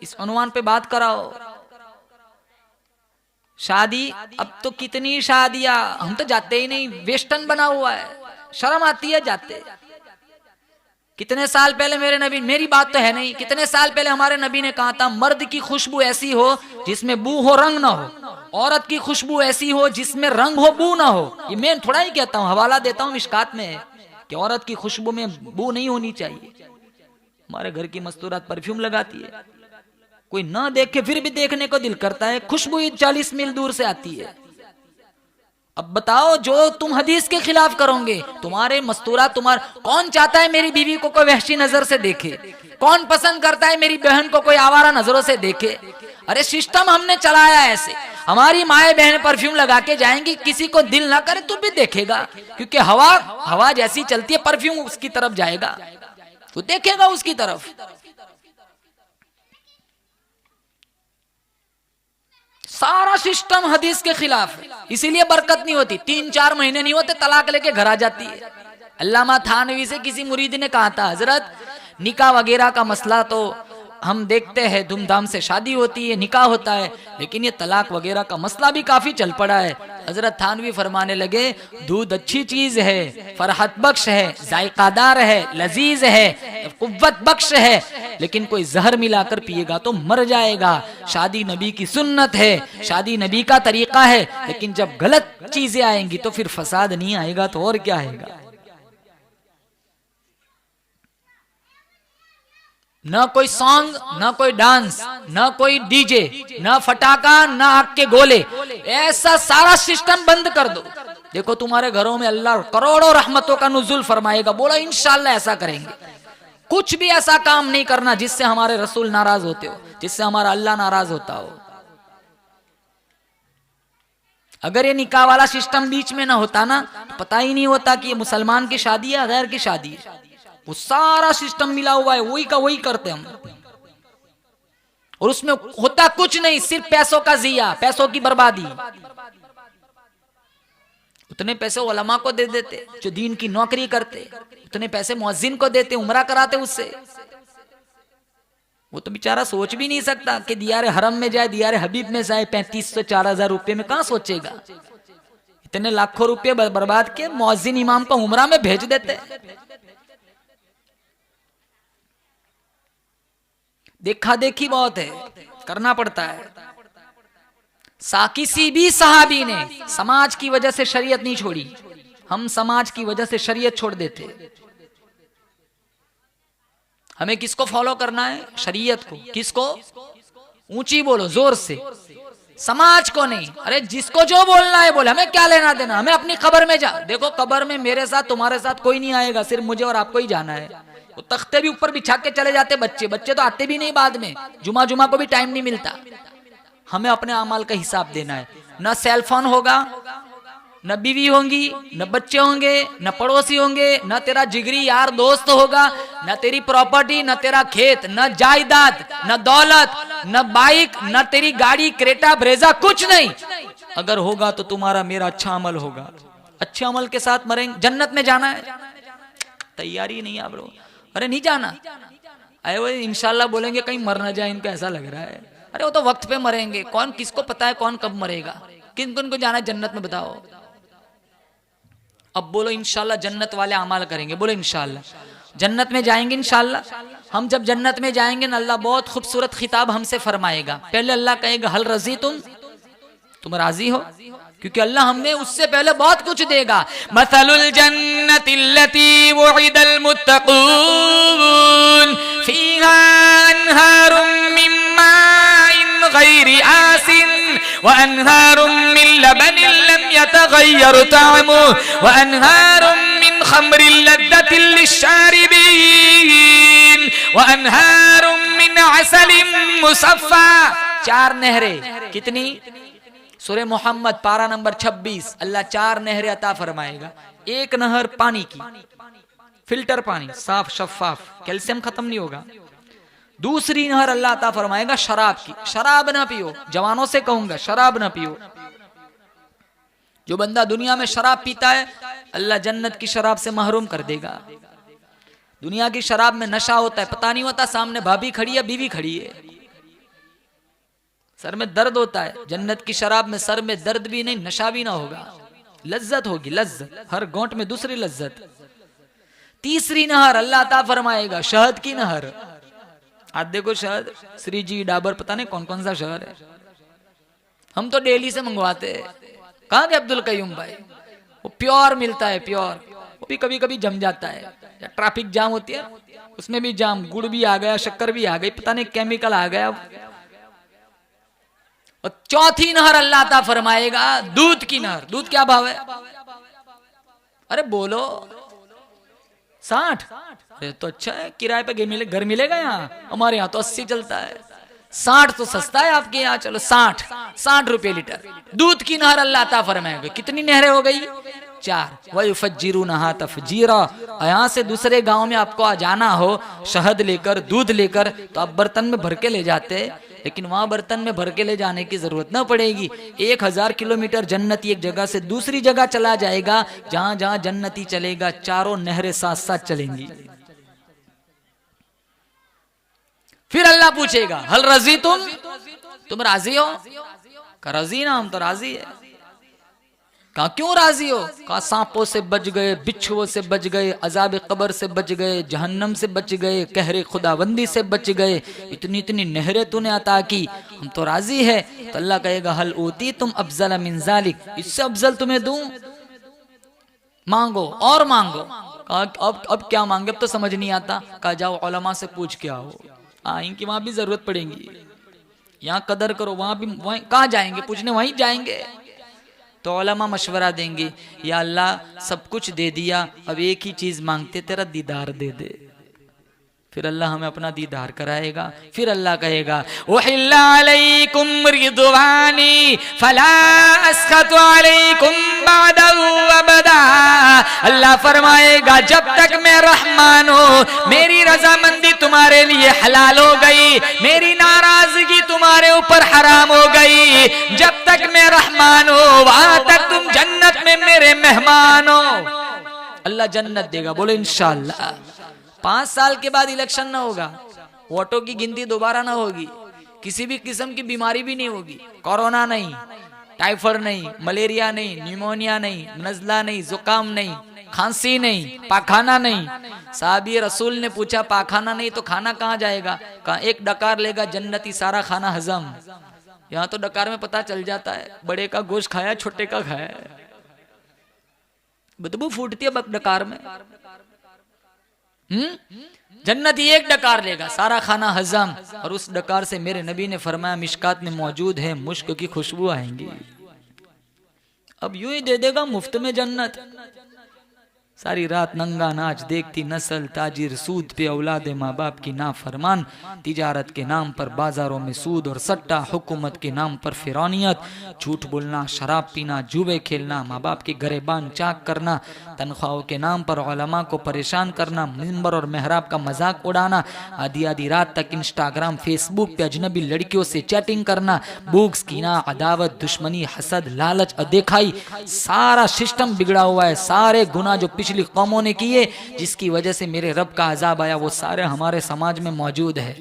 इस उन्वान पे बात कराओ। शादी, अब तो कितनी शादियां, हम तो जाते ही नहीं, वेस्टर्न बना हुआ है, शर्म आती है जाते। कितने साल पहले मेरे नबी, मेरी बात तो है नहीं, कितने साल पहले हमारे नबी ने कहा था, मर्द की खुशबू ऐसी हो जिसमें बू हो, रंग ना हो, औरत की खुशबू ऐसी हो जिसमें रंग हो, बू ना हो। ये मैं थोड़ा ही कहता हूँ, हवाला देता हूँ मिशकात में, कि औरत की खुशबू में बू नहीं होनी चाहिए। हमारे घर की मस्तूरात परफ्यूम लगाती है, कोई ना देखे फिर भी देखने को दिल करता है, खुशबू 40 मील दूर से आती है। अब बताओ, जो तुम हदीस के खिलाफ करोगे, तुम्हारे मस्तूरा, कौन चाहता है मेरी बीवी को कोई वहशी नजर से देखे? कौन पसंद करता है मेरी बहन को कोई आवारा नजरों से देखे? अरे सिस्टम हमने चलाया ऐसे, हमारी माए बहन परफ्यूम लगा के जाएंगी, किसी को दिल ना करे तो भी देखेगा, क्योंकि हवा जैसी चलती है परफ्यूम उसकी तरफ जाएगा, तो देखेगा उसकी तरफ। सारा सिस्टम हदीस के खिलाफ है, इसीलिए बरकत नहीं होती। 3-4 महीने नहीं होते, तलाक लेके घर आ जाती है। अल्लामा थानवी से किसी मुरीद ने कहा था, हजरत निकाह वगैरह का मसला तो हम देखते हैं, धूमधाम से शादी होती है, निकाह होता है, लेकिन ये तलाक वगैरह का मसला भी काफी चल पड़ा है। हजरत थानवी फरमाने लगे, दूध अच्छी चीज है, फरहत बख्श है, जायकादार है, लजीज है, कुव्वत बख्श है, लेकिन कोई जहर मिलाकर पिएगा तो मर जाएगा। शादी नबी की सुन्नत है, शादी नबी का तरीका है, लेकिन जब गलत चीजें आएंगी तो फिर फसाद नहीं आएगा तो और क्या आएगा? न कोई सॉन्ग, न कोई डांस, न कोई डीजे, न फटाका, न आग के गोले, ऐसा सारा सिस्टम बंद कर दो। देखो तुम्हारे घरों में अल्लाह करोड़ों रहमतों का नुज़ुल फरमाएगा। बोला इंशाल्लाह ऐसा करेंगे। कुछ भी ऐसा काम नहीं करना जिससे हमारे रसूल नाराज होते हो, जिससे हमारा अल्लाह नाराज होता हो। अगर ये निकाह वाला सिस्टम बीच में ना होता ना, तो पता ही नहीं होता कि ये मुसलमान की शादी है, गैर की शादी है। वो सारा सिस्टम मिला हुआ है, वही का वही करते हम, और उसमें होता कुछ नहीं, सिर्फ पैसों का जिया, पैसों की बर्बादी। उतने पैसे उलमा को दे देते जो दीन की नौकरी करते, उतने पैसे मुअज्जिन को देते, उम्रा कराते उससे। वो तो बेचारा सोच भी नहीं सकता कि दियारे हरम में जाए, दियारे हबीब में जाए, 3500-4000 रुपए में कहां सोचेगा? इतने लाखों रुपए बर्बाद के मुअज्जिन इमाम को उम्रा में भेज देते। देखा देखी बहुत है, करना पड़ता है। किसी भी सहाबी ने समाज की वजह से शरीयत नहीं छोड़ी, हम समाज की वजह से शरीयत छोड़ देते। हमें किसको फॉलो करना है? शरीयत को। किसको? ऊंची बोलो, जोर से, समाज को नहीं। अरे जिसको जो बोलना है बोले, हमें क्या लेना देना, हमें अपनी कब्र में जा। देखो कब्र में मेरे साथ तुम्हारे साथ कोई नहीं आएगा, सिर्फ मुझे और आपको ही जाना है। वो तख्ते भी ऊपर बिछा के चले जाते बच्चे तो आते भी नहीं बाद में, जुमा को भी टाइम नहीं मिलता। हमें अपने अमाल का हिसाब देना है। न सेलफोन होगा, न बीवी होंगी, न बच्चे होंगे, न पड़ोसी होंगे, न तेरा जिगरी यार दोस्त होगा, न तेरी प्रॉपर्टी, न तेरा खेत, न जायदाद, न दौलत, न बाइक, न तेरी गाड़ी क्रेटा ब्रेजा, कुछ नहीं। अगर होगा तो तुम्हारा मेरा अच्छा अमल होगा। अच्छे अमल के साथ मरेंगे। जन्नत में जाना है, तैयारी नहीं आप लोग? अरे नहीं जाना, अरे वो इंशाल्लाह बोलेंगे कहीं मर ना जाए, इनको ऐसा लग रहा है। अरे वो तो वक्त पे मरेंगे, कौन किसको पता है कौन कब मरेगा? किन किन को जाना है जन्नत में बताओ? अब बोलो इंशाल्लाह जन्नत वाले अमाल करेंगे। बोलो इंशाल्लाह जन्नत में जाएंगे। इंशाल्लाह हम जब जन्नत में जाएंगे ना, अल्लाह बहुत खूबसूरत खिताब हमसे फरमाएगा। पहले अल्लाह कहेगा हल रजी तुम राजी हो? क्योंकि अल्लाह हमें उससे पहले बहुत कुछ देगा। मसलुल जन्नतिल्लती वुइदल मुत्तक़ून फीहा अनहारुम मिन माइन गैरि आसिन व अनहारुम मिन लबनिन लम यतगय्यर तअमुहु व अनहारुम मिन खम्रिन लद्दतिन लिश्शारिबीन व अनहारुम मिन असलिन मुसफ़्फ़ा। 4 नहरें। कितनी? सूरह मोहम्मद पारा नंबर 26। अल्लाह 4 नहरें अता फरमाएगा। एक नहर पानी की, फिल्टर पानी, साफ शफाफ, कैल्शियम खत्म नहीं होगा। दूसरी नहर अल्लाह अता फरमाएगा शराब की। शराब ना पियो, जवानों से कहूंगा शराब ना पियो। जो बंदा दुनिया में शराब पीता है, अल्लाह जन्नत की शराब से महरूम कर देगा। दुनिया की शराब में नशा होता है, पता नहीं होता सामने भाभी खड़ी है, बीवी खड़ी है, सर में दर्द होता है। जन्नत की शराब में सर में दर्द भी नहीं, नशा भी ना होगा, लज्जत होगी, लज्जत, हर गोंट में दूसरी लज्जत। तीसरी नहर अल्लाह अता फरमाएगा शहद की नहर। आज देखो शहद, श्री जी, डाबर, पता नहीं कौन कौन सा शहद है, हम तो डेली से मंगवाते हैं। कहाँ गए अब्दुल कयूम भाई? वो प्योर मिलता है, प्योर। वो भी कभी कभी जम जाता है, ट्रैफिक जाम होती है उसमें भी जाम, गुड़ भी आ गया, शक्कर भी आ गई, पता नहीं केमिकल आ गया, और चौथी नहर अल्लाह अता फरमाएगा दूध की नहर। दूध क्या भाव है? अरे बोलो 60। अरे तो अच्छा है, किराए पे घर मिलेगा यहाँ, हमारे यहाँ तो 80 चलता है। 60 तो सस्ता है आपके यहाँ, चलो 60 रुपए लीटर दूध की नहर अल्लाह अता फरमाएगा। कितनी नहरें हो गई? 4। वयुफज्जिरूनहा तफजीरा। यहाँ से दूसरे गांव में आपको जाना हो शहद लेकर, दूध लेकर, तो आप बर्तन में भर के ले जाते, लेकिन वहां बर्तन में भर के ले जाने की जरूरत ना पड़ेगी। 1000 किलोमीटर जन्नती एक जगह से दूसरी जगह चला जाएगा, जहां जहां जन्नती चलेगा चारों नहरें साथ साथ चलेंगी। फिर अल्लाह पूछेगा हल रजी तुम राजी हो? का राजी ना, हम तो राजी है। कहा क्यों राजी हो? कहा सांपों से बच गए, बिच्छुओं से बच गए, अजाब कब्र से बच गए, जहन्नम से बच गए, कहरे खुदाबंदी से बच गए, इतनी इतनी नहरें तूने अता की, हम तो राजी है। तो अल्लाह कहेगा हल ऊती तुम अफजल मिन जालिक, इससे अफजल तुम्हें दूं? मांगो और मांगो। कहा अब क्या मांगे, अब तो समझ नहीं आता। कहा जाओ उलमा से पूछ के आओ, इनकी वहां भी जरूरत पड़ेगी। यहाँ कदर करो, वहां भी वहीं कहाँ जाएंगे पूछने, वहीं जाएंगे। तो उलमा मशवरा देंगे या अल्लाह सब कुछ दे दिया, अब एक ही चीज मांगते, तेरा दीदार दे दे। फिर अल्लाह हमें अपना दीदार कराएगा। फिर अल्लाह कहेगा उहिल्ला अलैकुम रिदवानी फला अस्खतु अलैकुम बअदहु अबदा। अल्लाह फरमाएगा जब तक मैं रहमान हूँ, मेरी रजामंदी तुम्हारे लिए हलाल हो गई, मेरी नाराजगी तुम्हारे ऊपर हराम हो गई, जब तक मैं रहमान हूँ वहां तक तुम जन्नत में मेरे मेहमान हो। अल्लाह जन्नत देगा, बोलो इंशाअल्लाह। 5 साल के बाद इलेक्शन ना होगा, वोटों की गिनती दोबारा ना होगी, किसी भी किस्म की बीमारी भी नहीं होगी, कोरोना नहीं, टाइफाइड नहीं, मलेरिया नहीं, न्यूमोनिया नहीं, नजला नहीं, जुकाम नहीं, खांसी नहीं, पाखाना नहीं। साहबी रसूल ने पूछा पाखाना नहीं तो खाना कहाँ जाएगा? कहा एक डकार लेगा जन्नती, सारा खाना हजम। यहाँ तो डकार में पता चल जाता है बड़े का गोश्त खाया छोटे का खाया, बदबू फूटती है डकार में। जन्नती एक डकार लेगा, सारा खाना हजम, और उस डकार से मेरे नबी ने फरमाया मिशकात में मौजूद है, मुश्क की खुशबू आएंगी। अब यूं ही दे देगा मुफ्त में जन्नत। सारी रात नंगा नाच देखती नस्ल, ताजिर सूद पे औलाद माँ बाप की नाफरमान, तिजारत के नाम पर बाजारों में सूद और सट्टा, हुकूमत के नाम पर फिरौनियत, झूठ बोलना, शराब पीना, जुए खेलना, माँ बाप के गरेबान चाक करना, तनख्वाहों के नाम पर उलमा को परेशान करना, मिंबर और मेहराब का मजाक उड़ाना, आधी आधी रात तक इंस्टाग्राम फेसबुक पे अजनबी लड़कियों से चैटिंग करना, बुक्स कीना, अदावत, दुश्मनी, हसद, लालच, अदेखाई, सारा सिस्टम बिगड़ा हुआ है। सारे गुनाह जो पिछली कौमों ने किए, जिसकी वजह से मेरे रब का अजाब आया, वो सारे हमारे समाज में मौजूद है।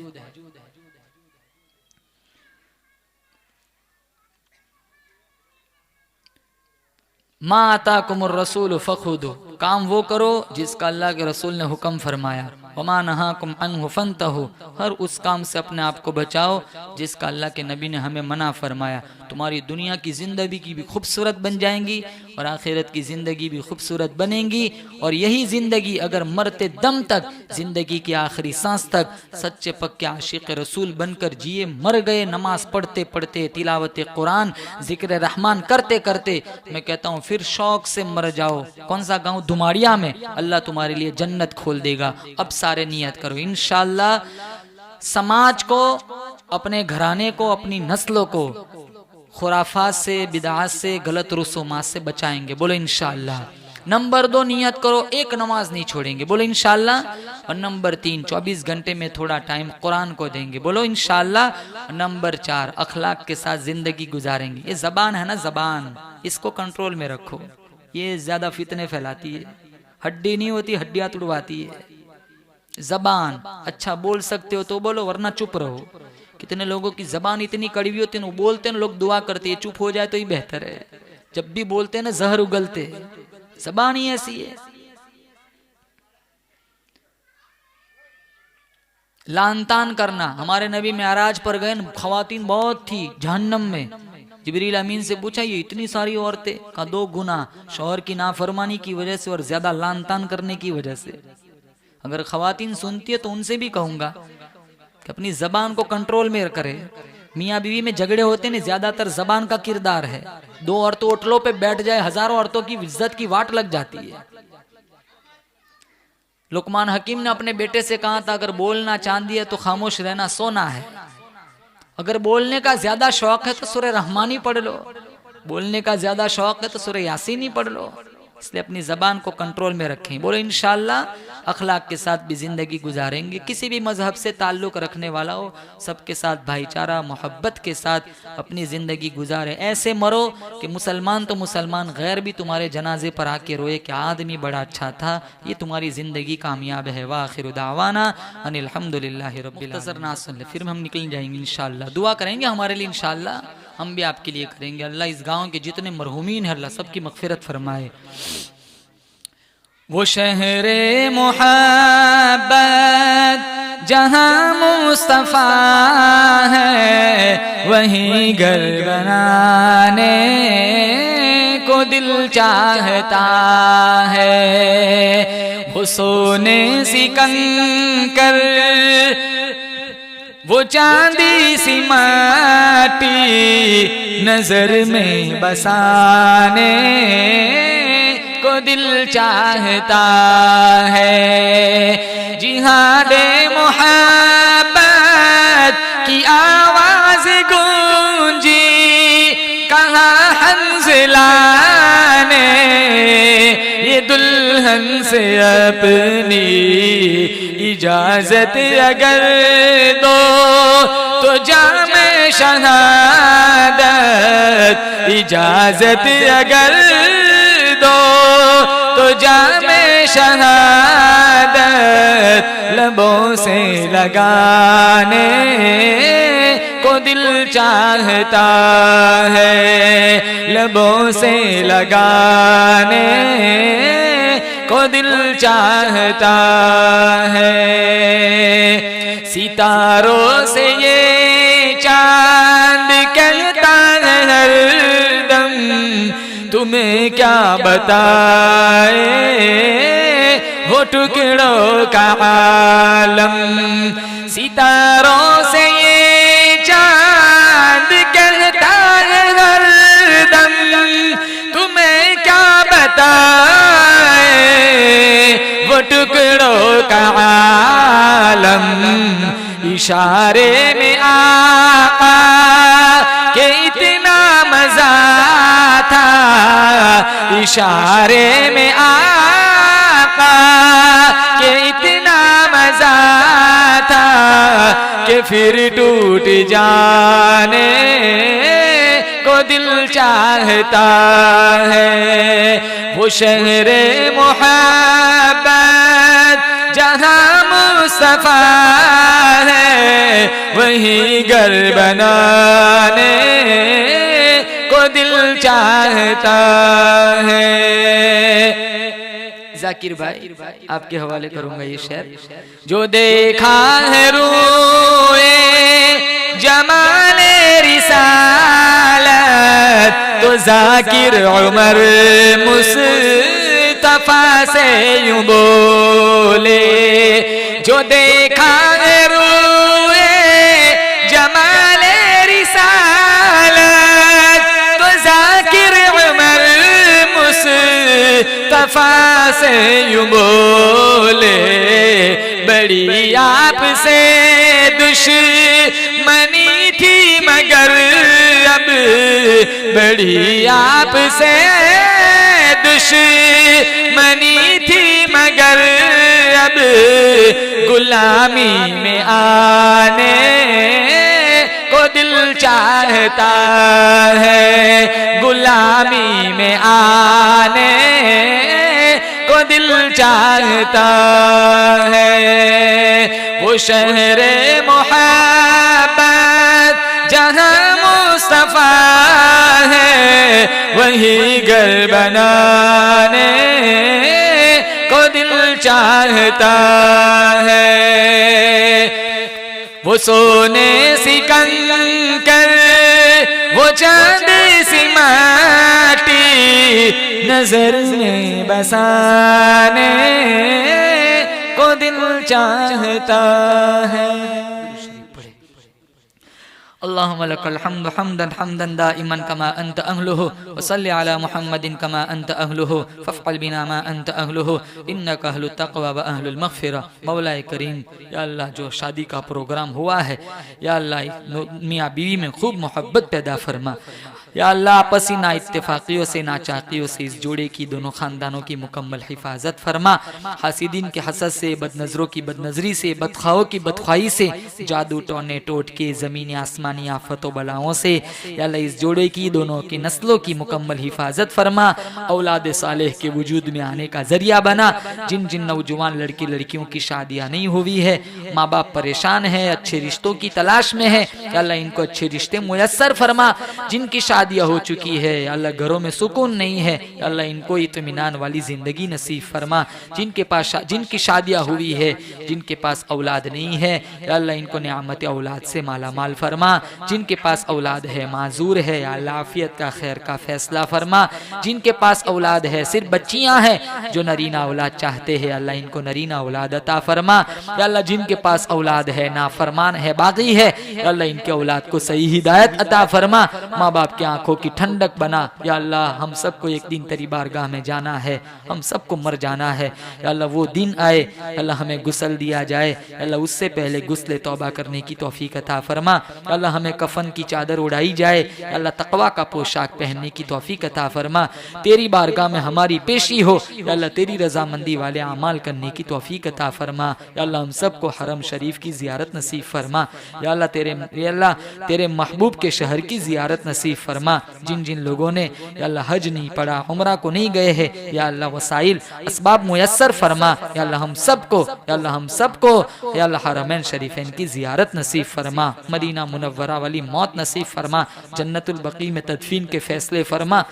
मा आताकुमुर रसूल फखुदू, काम वो करो जिसका अल्लाह के रसूल ने हुक्म फरमाया। वमा नहाकुम अन्हु फंतहु, हर उस काम से अपने आप को बचाओ जिसका अल्लाह के नबी ने हमें मना फरमाया। तुम्हारी दुनिया की जिंदगी की भी खूबसूरत बन जाएंगी और आखिरत की जिंदगी भी खूबसूरत बनेगी। और यही जिंदगी अगर मरते दम तक, जिंदगी की आखिरी सांस तक सच्चे पक्के आशिक रसूल बनकर जिए, मर गए नमाज पढ़ते पढ़ते, तिलावत कुरान, जिक्र रहमान करते करते, मैं कहता हूँ फिर शौक से मर जाओ। कौन सा गाँव? दुमाड़िया में। अल्लाह तुम्हारे लिए जन्नत खोल देगा। अब सारे नियत करो इंशाअल्लाह समाज को, अपने घराने को, अपनी नस्लों को खुराफात से, बिदअत से, गलत रसूमात से बचाएंगे। बोलो इंशाअल्लाह। नंबर 2 नियत करो एक नमाज नहीं छोड़ेंगे। बोलो इंशाअल्लाह। और नंबर 3 24 घंटे में थोड़ा टाइम कुरान को देंगे। बोलो इंशाअल्लाह। नंबर 4 अखलाक के साथ जिंदगी गुजारेंगे। ये जबान है ना, जबान, इसको कंट्रोल में रखो, ये ज्यादा फितने फैलाती है। हड्डी नहीं होती, हड्डियां तुड़वाती है। जबान अच्छा बोल सकते हो तो बोलो, वरना चुप रहो। कितने लोगों की जबान इतनी कड़वी होती है, वो बोलते हैं लोग दुआ करते हैं, चुप हो जाए तो ही बेहतर है। जब भी बोलते हैं ना जहर उगलते, जबान ही ऐसी है। लानतान करना, हमारे नबी मेराज पर गए, खवातीन बहुत थी जहन्नम में। जिब्रील अमीन से पूछा ये इतनी सारी औरतें? का 2 गुना, शौहर की नाफरमानी की वजह से और ज्यादा लानतान करने की वजह से। अगर खवातीन सुनती है तो उनसे भी कहूंगा कि अपनी जबान को कंट्रोल में करे। मियाँ बीवी में झगड़े होते नहीं, ज्यादातर जबान का किरदार है। दो औरतों होटलों पे बैठ जाए, हजारों औरतों की इज्जत की वाट लग जाती है। लुकमान हकीम ने अपने बेटे से कहा था, अगर बोलना चांदी है तो खामोश रहना सोना है। अगर बोलने का ज्यादा शौक है तो सूरह रहमान ही पढ़ लो, बोलने का ज्यादा शौक है तो सूरह यासीन ही पढ़ लो। इसलिए अपनी जबान को कंट्रोल में रखें। बोले इंशाअल्लाह अखलाक के साथ भी जिंदगी गुजारेंगे। किसी भी मजहब से ताल्लुक रखने वाला हो, सबके साथ भाईचारा मोहब्बत के साथ अपनी जिंदगी गुजारे। ऐसे मरो कि मुसलमान तो मुसलमान गैर भी तुम्हारे जनाजे पर आके रोए कि आदमी बड़ा अच्छा था। ये तुम्हारी जिंदगी कामयाब है। वाखिर दावाना अनिल हम्दुलिल्लाहि रब्बिल आलमीन। फिर हम निकल जाएंगे इंशाअल्लाह। दुआ करेंगे हमारे लिए इंशाअल्लाह, हम भी आपके लिए करेंगे। अल्लाह इस गांव के जितने मरहूमीन हैं अल्लाह सबकी मगफिरत फरमाए। वो शहरे मोहब्बत जहाँ मुस्तफ़ा है, वहीं घर बनाने को दिल चाहता है। वो सोने सी कंकर, वो चांदी सी माटी नजर में बसाने को दिल चाहता है। जिहादे मोहब्बत की आवाज गूंजी, कहाँ हंसला ने ये दुल्हन से अपनी इजाजत अगर दो तो जामे शहादत, इजाजत अगर दो तो जामे शहादत लबों से लगाने को दिल चाहता है। लबों से लगाने को दिल चाहता है। सितारों से ये चांद कहता है हरदम, तुम्हें क्या बताए वो टुकड़ों का आलम। सितारों से ये चांद कहता है हरदम, तुम्हें क्या बताए वो टुकड़ों का आलम। इशारे में आका के इतना मजा था, इशारे में आका के इतना मजा था कि फिर टूट जाने को दिल चाहता है। वो शहरे मोहब्बत जहाँ मुस्तफ़ा है, वहीं घर बनाने को दिल चाहता है। जाकिर भाई आपके हवाले करूंगा ये शेर। जो देखा है रूए जमाले रिसालत, तो जाकिर उमर मुस्तफा से यूं बोले। जो देखा है रूए जमाले रिसालत, तो जाकिर उमर मुस्तफा से यूं बोले। बड़ी आपसे दुश्मनी थी मगर अब, बड़ी आपसे दुश्मनी थी मगर अब गुलामी में आने को दिल चाहता है। गुलामी में आने को दिल चाहता है। वो शहरे मोहब्बत जहाँ मुस्तफ़ा है, वहीं घर बनाने को दिल चाहता है। वो सोने सी कंकर, वो चांदी सी माटी नजर में बसाने को दिल चाहता है। अल्लाहुम्मा लकल हम्दु हम्दन हम्दन दाइमन कमा अंत अहलुहु व सल्लि अला मुहम्मदिन कमा अंत अहलुहु फफ़अल बिना मा अंत अहलुहु इन्नका अहलुत तक़वा व अहलुल मग़फ़िरा। मौलाए करीम, या अल्लाह जो शादी का प्रोग्राम हुआ है, या अल्लाह मियाँ बीवी में खूब मोहब्बत पैदा फरमा। या अल्लाह आपसी ना इत्तेफाकियों से ना चाकियों से इस जोड़े की दोनों खानदानों की मुकम्मल हिफाजत फरमा। हासिदीन के हसद से, बदनजरों की बदनजरी से, बदख्वाहों की बदख्वाही से, जादू टोने टोट के ज़मीनी आसमानी आफतों बलाओं से या अल्लाह इस जोड़े की दोनों की नस्लों की मुकम्मल हिफाजत फरमा। औलाद सालेह के वजूद में आने का जरिया बना। जिन जिन नौजवान लड़के लड़कियों की शादियाँ नहीं हुई है, माँ बाप परेशान है, अच्छे रिश्तों की तलाश में है, या अल्लाह इनको अच्छे रिश्ते मुयस्सर फरमा। जिनकी शादियाँ हो चुकी है, या अल्लाह घरों में सुकून नहीं है, या अल्लाह इनको इत्मीनान वाली जिंदगी नसीब फरमा। जिनकी शादियाँ हुई है, जिनके पास औलाद नहीं है, या अल्लाह इनको नियामत औलाद से माला माल फरमा। जिनके पास औलाद है, माजूर है, या अल्लाह आफियत का खैर का फैसला फरमा। जिनके पास औलाद है, सिर्फ बच्चियां हैं जो नरीना औलाद चाहते हैं, अल्लाह इनको नरीना औलाद अता फरमा। या अल्लाह जिनके पास औलाद है, नाफरमान है, बागी है, या अल्लाह इनके औलाद को सही हिदायत अता फरमा। माँ बाप के आंखों की ठंडक बना। या अल्लाह हम सबको एक दिन तेरी बारगाह में जाना है, हम सबको मर जाना है। या अल्लाह वो दिन आए, अल्लाह हमें गुस्ल दिया जाए, अल्लाह उससे पहले गुस्ल तौबा करने की तौफीक अता फरमा। अल्लाह हमें कफन की चादर उड़ाई जाए, अल्लाह तकवा का पोशाक पहनने की तौफीक अता फरमा। तेरी बारगाह में हमारी पेशी हो, या अल्लाह तेरी रजामंदी वाले अमाल करने की तौफीक अता फरमा। या अल्लाह हम सबको हरम शरीफ की जियारत नसीब फरमा। या अल्लाह तेरे महबूब के शहर की जियारत नसीब फरमा। जिन जिन लोगों ने या अल्लाह हज नहीं पढ़ा, उम्रा को नहीं गए हैं, या अल्लाह वसाइल असबाब मुयस्सर फरमा। या अल्लाह हम सबको या अल्लाह हरमैन शरीफैन की जियारत नसीब फरमा। मदीना मुनव्वरा वाली मौत नसीब फरमा। जन्नतुल बकी में तदफीन के फैसले फरमा।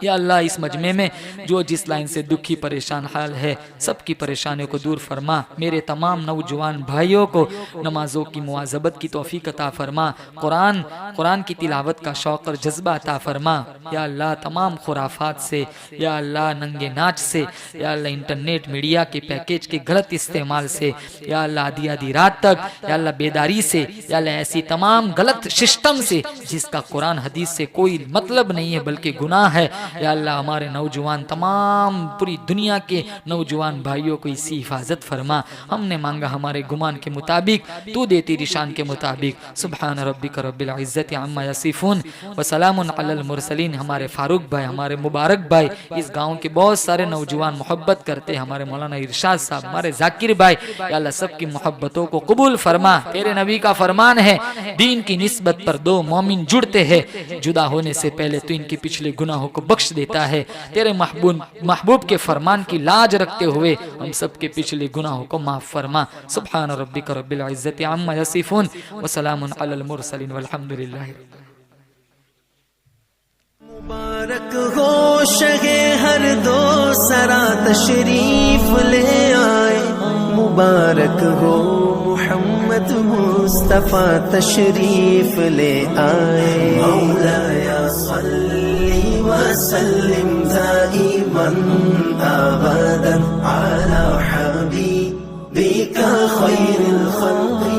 या अल्लाह इस मजमे में जो जिस लाइन से दुखी परेशान हाल है, सबकी परेशानियों को दूर फरमा। मेरे तमाम नौजवान भाइयों को नमाजों की मुआज़बत की तौफीक अता फरमा। कुरान की तिलावत का शौक़ और जज्बा अता फरमा। या अल्लाह तमाम खुराफात से, या अल्लाह नंगे नाच से, या अल्लाह इंटरनेट मीडिया के पैकेज के गलत इस्तेमाल से, या अल्लाह आधी आधी रात तक, या अल्लाह बेदारी से, या अल्लाह ऐसी तमाम गलत सिस्टम से जिसका कुरान हदीस से कोई मतलब नहीं है बल्कि गुनाह है। या अल्लाह हमारे नौजवान तमाम पूरी दुनिया के नौजवान भाइयों को इसी हिफाजत फरमा। हमने मांगा हमारे गुमान के मुताबिक, तू दे तेरी शान के मुताबिक। सुब्हान रब्बिका रब्बिल इज्जति अम्मा यसिफून व सलामुन अलल मुरसलीन। हमारे फारूक भाई, हमारे मुबारक भाई, इस गाँव के बहुत सारे नौजवान मोहब्बत करते, हमारे मौलाना इरशाद साहब, हमारे जाकिर भाई, या अल्लाह सबकी मोहब्बतों को कबूल फरमा। तेरे नबी का फरमान है, दीन की निस्बत पर दो मोमिन जुड़ते हैं, जुदा होने से पहले तो इनके पिछले गुनाहों को बख्श देता है। तेरे महबूब के फरमान की लाज रखते हुए हम सब के पिछले गुनाहों को माफ फरमा। सुब्हान रब्बिका रब्बिल इज्जति अम्मा यसिफून व सलामुन अलल मुरसलीन वल्हम्दुलिल्लाह। मुबारक हो शगे हर दो सरा तशरीफ ले आए, मुबारक हो मोहम्मद मुस्तफा तशरीफ ले आए। मौलाया सल्ली व सल्लिम दाइमन अबदन अला हबीबिका खैरिल खल्क़ि